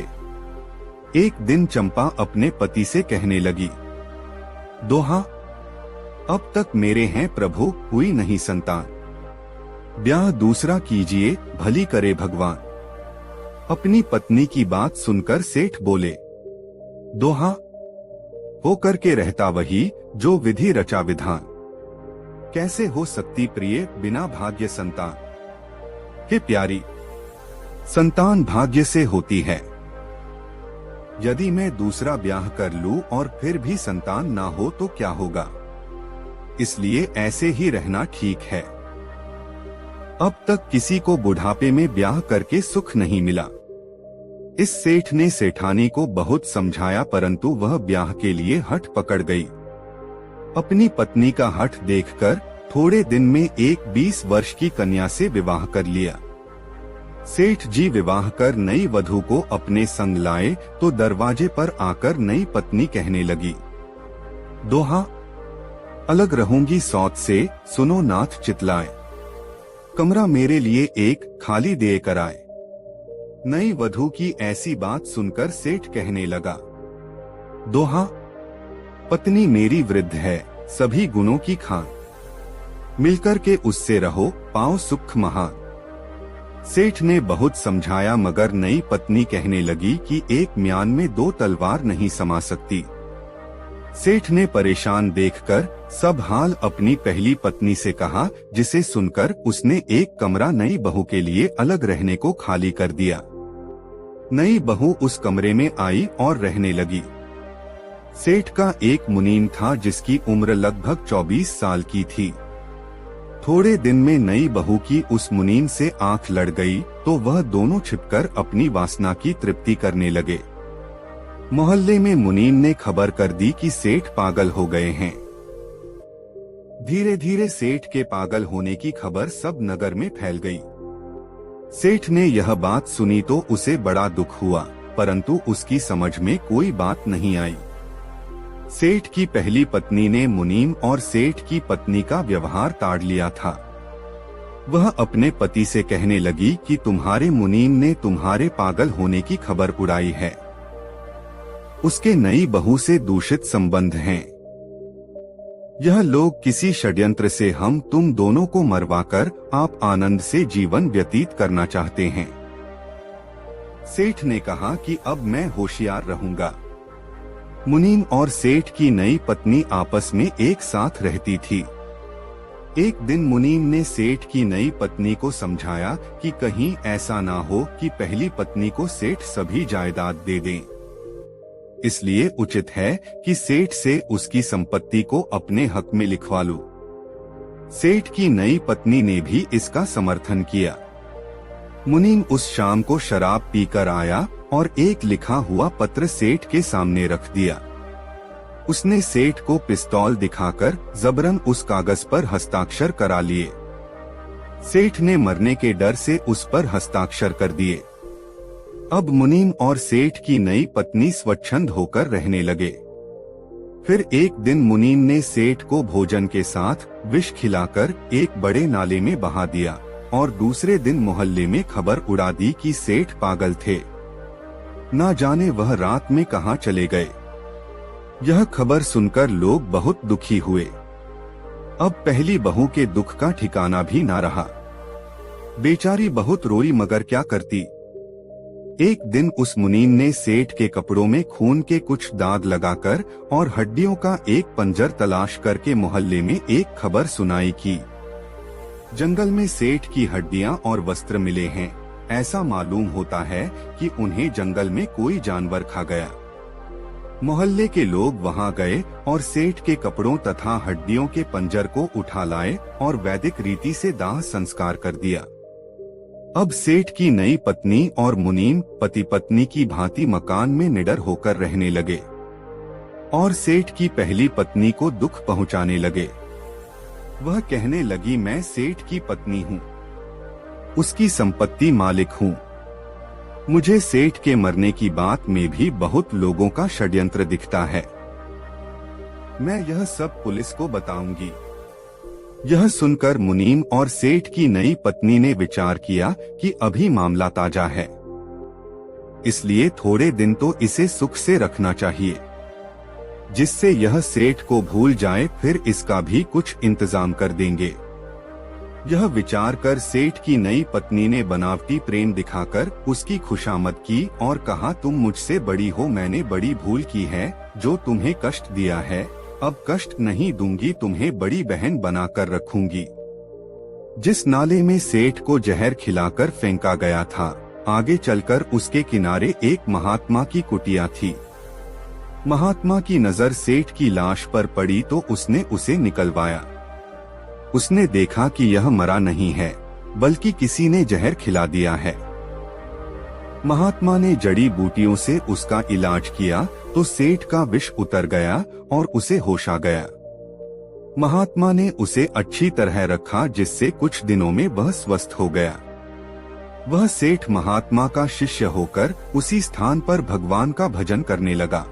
एक दिन चंपा अपने पति से कहने लगी, दोहा, अब तक मेरे हैं प्रभु, हुई नहीं संतान। ब्याह दूसरा कीजिए, भली करे भगवान। अपनी पत्नी की बात सुनकर सेठ बोले, दोहा, हो करके रहता वही जो विधि रचा विधान। कैसे हो सकती प्रिय बिना भाग्य संतान। हे प्यारी, संतान भाग्य से होती है। यदि मैं दूसरा ब्याह कर लूं और फिर भी संतान ना हो तो क्या होगा, इसलिए ऐसे ही रहना ठीक है। अब तक किसी को बुढ़ापे में ब्याह करके सुख नहीं मिला। इस सेठ ने सेठानी को बहुत समझाया, परंतु वह ब्याह के लिए हठ पकड़ गई। अपनी पत्नी का हठ देखकर थोड़े दिन में एक 20 वर्ष की कन्या से विवाह कर लिया। सेठ जी विवाह कर नई वधू को अपने संग लाए तो दरवाजे पर आकर नई पत्नी कहने लगी, दोहा, अलग रहूंगी सौत से, सुनो नाथ चितलाए। कमरा मेरे लिए एक खाली दे कर आए। नई वधू की ऐसी बात सुनकर सेठ कहने लगा, दोहा, पत्नी मेरी वृद्ध है, सभी गुणों की खान, मिलकर के उससे रहो, पाओ सुख महान। सेठ ने बहुत समझाया मगर नई पत्नी कहने लगी कि एक म्यान में 2 तलवार नहीं समा सकती। सेठ ने परेशान देखकर सब हाल अपनी पहली पत्नी से कहा, जिसे सुनकर उसने एक कमरा नई बहू के लिए अलग रहने को खाली कर दिया। नई बहू उस कमरे में आई और रहने लगी। सेठ का एक मुनीम था जिसकी उम्र लगभग 24 साल की थी। थोड़े दिन में नई बहू की उस मुनीम से आंख लड़ गई तो वह दोनों छिपकर अपनी वासना की तृप्ति करने लगे। मोहल्ले में मुनीम ने खबर कर दी कि सेठ पागल हो गए हैं। धीरे धीरे सेठ के पागल होने की खबर सब नगर में फैल गई। सेठ ने यह बात सुनी तो उसे बड़ा दुख हुआ, परंतु उसकी समझ में कोई बात नहीं आई। सेठ की पहली पत्नी ने मुनीम और सेठ की पत्नी का व्यवहार ताड़ लिया था। वह अपने पति से कहने लगी कि तुम्हारे मुनीम ने तुम्हारे पागल होने की खबर उड़ाई है। उसके नई बहू से दूषित संबंध हैं। यह लोग किसी षड्यंत्र से हम तुम दोनों को मरवाकर आप आनंद से जीवन व्यतीत करना चाहते हैं। सेठ ने कहा कि अब मैं होशियार रहूंगा। मुनीम और सेठ की नई पत्नी आपस में एक साथ रहती थी। एक दिन मुनीम ने सेठ की नई पत्नी को समझाया कि कहीं ऐसा ना हो कि पहली पत्नी को सेठ सभी जायदाद दे दें। इसलिए उचित है कि सेठ से उसकी संपत्ति को अपने हक में लिखवा लूं। सेठ की नई पत्नी ने भी इसका समर्थन किया। मुनीम उस शाम को शराब पीकर आया और एक लिखा हुआ पत्र सेठ के सामने रख दिया। उसने सेठ को पिस्तौल दिखाकर जबरन उस कागज पर हस्ताक्षर करा लिए। सेठ ने मरने के डर से उस पर हस्ताक्षर कर दिए। अब मुनीम और सेठ की नई पत्नी स्वच्छंद होकर रहने लगे। फिर एक दिन मुनीम ने सेठ को भोजन के साथ विष खिलाकर एक बड़े नाले में बहा दिया और दूसरे दिन मोहल्ले में खबर उड़ा दी कि सेठ पागल थे। ना जाने वह रात में कहां चले गए। यह खबर सुनकर लोग बहुत दुखी हुए। अब पहली बहू के दुख का ठिकाना भी ना रहा। बेचारी बहुत रोई मगर क्या करती। एक दिन उस मुनीम ने सेठ के कपड़ों में खून के कुछ दाग लगाकर और हड्डियों का एक पंजर तलाश करके मोहल्ले में एक खबर सुनाई कि जंगल में सेठ की हड्डियां और वस्त्र मिले हैं। ऐसा मालूम होता है कि उन्हें जंगल में कोई जानवर खा गया। मोहल्ले के लोग वहां गए और सेठ के कपड़ों तथा हड्डियों के पंजर को उठा लाए और वैदिक रीति से दाह संस्कार कर दिया। अब सेठ की नई पत्नी और मुनीम पति पत्नी की भांति मकान में निडर होकर रहने लगे और सेठ की पहली पत्नी को दुख पहुंचाने लगे। वह कहने लगी, मैं सेठ की पत्नी हूँ, उसकी संपत्ति मालिक हूँ। मुझे सेठ के मरने की बात में भी बहुत लोगों का षड्यंत्र दिखता है। मैं यह सब पुलिस को बताऊंगी। यह सुनकर मुनीम और सेठ की नई पत्नी ने विचार किया कि अभी मामला ताजा है, इसलिए थोड़े दिन तो इसे सुख से रखना चाहिए, जिससे यह सेठ को भूल जाए, फिर इसका भी कुछ इंतजाम कर देंगे। यह विचार कर सेठ की नई पत्नी ने बनावटी प्रेम दिखाकर उसकी खुशामद की और कहा, तुम मुझसे बड़ी हो, मैंने बड़ी भूल की है जो तुम्हें कष्ट दिया है। अब कष्ट नहीं दूंगी, तुम्हें बड़ी बहन बनाकर रखूंगी। जिस नाले में सेठ को जहर खिलाकर फेंका गया था, आगे चलकर उसके किनारे एक महात्मा की कुटिया थी। महात्मा की नजर सेठ की लाश पर पड़ी तो उसने उसे निकलवाया। उसने देखा कि यह मरा नहीं है, बल्कि किसी ने जहर खिला दिया है। महात्मा ने जड़ी बूटियों से उसका इलाज किया तो सेठ का विष उतर गया और उसे होश आ गया। महात्मा ने उसे अच्छी तरह रखा, जिससे कुछ दिनों में वह स्वस्थ हो गया। वह सेठ महात्मा का शिष्य होकर उसी स्थान पर भगवान का भजन करने लगा।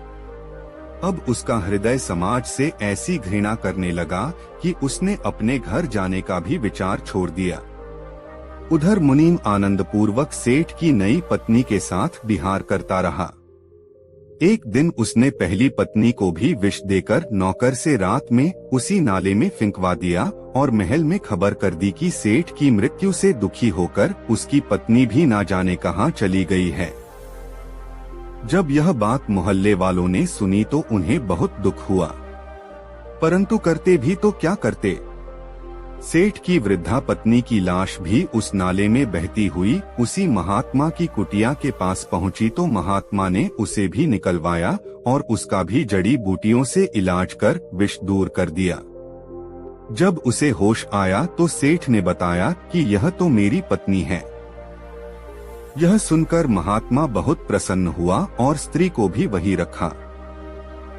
अब उसका हृदय समाज से ऐसी घृणा करने लगा कि उसने अपने घर जाने का भी विचार छोड़ दिया। उधर मुनीम आनंद पूर्वक सेठ की नई पत्नी के साथ विहार करता रहा। एक दिन उसने पहली पत्नी को भी विष देकर नौकर से रात में उसी नाले में फिंकवा दिया और महल में खबर कर दी कि सेठ की मृत्यु से दुखी होकर उसकी पत्नी भी ना जाने कहां चली गई है। जब यह बात मोहल्ले वालों ने सुनी तो उन्हें बहुत दुख हुआ, परंतु करते भी तो क्या करते। सेठ की वृद्धा पत्नी की लाश भी उस नाले में बहती हुई उसी महात्मा की कुटिया के पास पहुंची तो महात्मा ने उसे भी निकलवाया और उसका भी जड़ी बूटियों से इलाज कर विष दूर कर दिया। जब उसे होश आया तो सेठ ने बताया कि यह तो मेरी पत्नी है। यह सुनकर महात्मा बहुत प्रसन्न हुआ और स्त्री को भी वही रखा।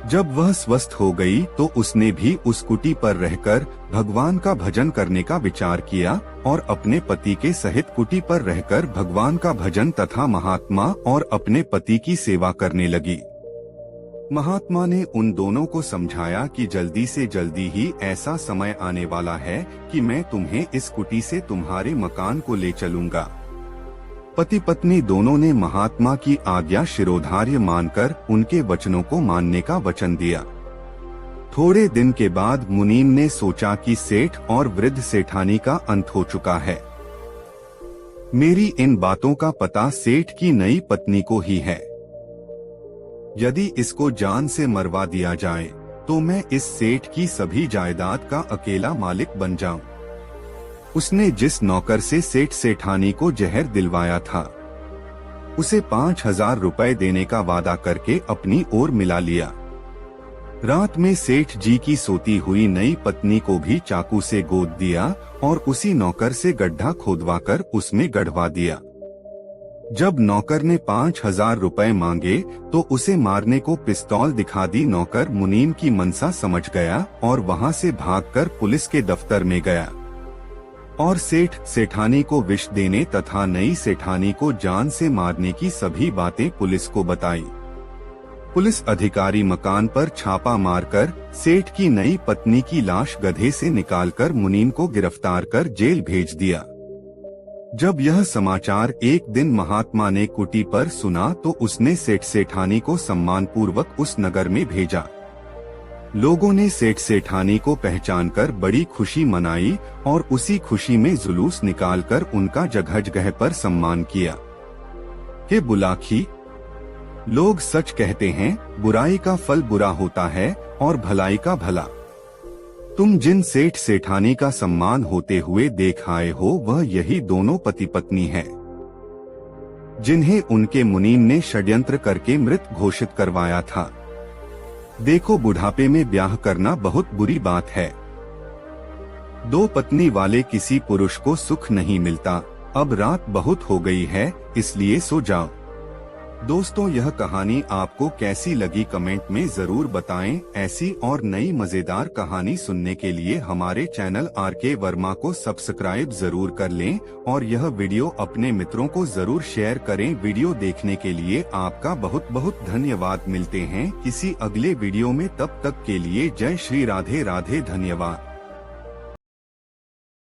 जब वह स्वस्थ हो गई तो उसने भी उस कुटी पर रहकर भगवान का भजन करने का विचार किया और अपने पति के सहित कुटी पर रहकर भगवान का भजन तथा महात्मा और अपने पति की सेवा करने लगी। महात्मा ने उन दोनों को समझाया कि जल्दी से जल्दी ही ऐसा समय आने वाला है कि मैं तुम्हें इस कुटी से तुम्हारे मकान को ले चलूंगा। पति पत्नी दोनों ने महात्मा की आज्ञा शिरोधार्य मानकर उनके वचनों को मानने का वचन दिया। थोड़े दिन के बाद मुनीम ने सोचा कि सेठ और वृद्ध सेठानी का अंत हो चुका है। मेरी इन बातों का पता सेठ की नई पत्नी को ही है। यदि इसको जान से मरवा दिया जाए तो मैं इस सेठ की सभी जायदाद का अकेला मालिक बन जाऊं। उसने जिस नौकर से सेठ सेठानी को जहर दिलवाया था उसे 5,000 रुपए देने का वादा करके अपनी ओर मिला लिया। रात में सेठ जी की सोती हुई नई पत्नी को भी चाकू से गोद दिया और उसी नौकर से गड्ढा खोदवाकर उसमें गढ़वा दिया। जब नौकर ने 5,000 रुपए मांगे तो उसे मारने को पिस्तौल दिखा दी। नौकर मुनीम की मनसा समझ गया और वहां से भागकर पुलिस के दफ्तर में गया और सेठ सेठानी को विष देने तथा नई सेठानी को जान से मारने की सभी बातें पुलिस को बताई। पुलिस अधिकारी मकान पर छापा मारकर सेठ की नई पत्नी की लाश गधे से निकालकर मुनीम को गिरफ्तार कर जेल भेज दिया। जब यह समाचार एक दिन महात्मा ने कुटी पर सुना तो उसने सेठ सेठानी को सम्मानपूर्वक उस नगर में भेजा। लोगों ने सेठ सेठानी को पहचानकर बड़ी खुशी मनाई और उसी खुशी में जुलूस निकालकर उनका जगह जगह पर सम्मान किया। हे बुलाखी, लोग सच कहते हैं, बुराई का फल बुरा होता है और भलाई का भला। तुम जिन सेठ सेठानी का सम्मान होते हुए देख आए हो वह यही दोनों पति पत्नी हैं, जिन्हें उनके मुनीम ने षड्यंत्र करके मृत घोषित करवाया था। देखो, बुढ़ापे में ब्याह करना बहुत बुरी बात है। दो पत्नी वाले किसी पुरुष को सुख नहीं मिलता। अब रात बहुत हो गई है, इसलिए सो जाओ। दोस्तों, यह कहानी आपको कैसी लगी कमेंट में जरूर बताएं। ऐसी और नई मजेदार कहानी सुनने के लिए हमारे चैनल RK वर्मा को सब्सक्राइब जरूर कर लें और यह वीडियो अपने मित्रों को जरूर शेयर करें। वीडियो देखने के लिए आपका बहुत बहुत धन्यवाद। मिलते हैं किसी अगले वीडियो में, तब तक के लिए जय श्री राधे राधे। धन्यवाद।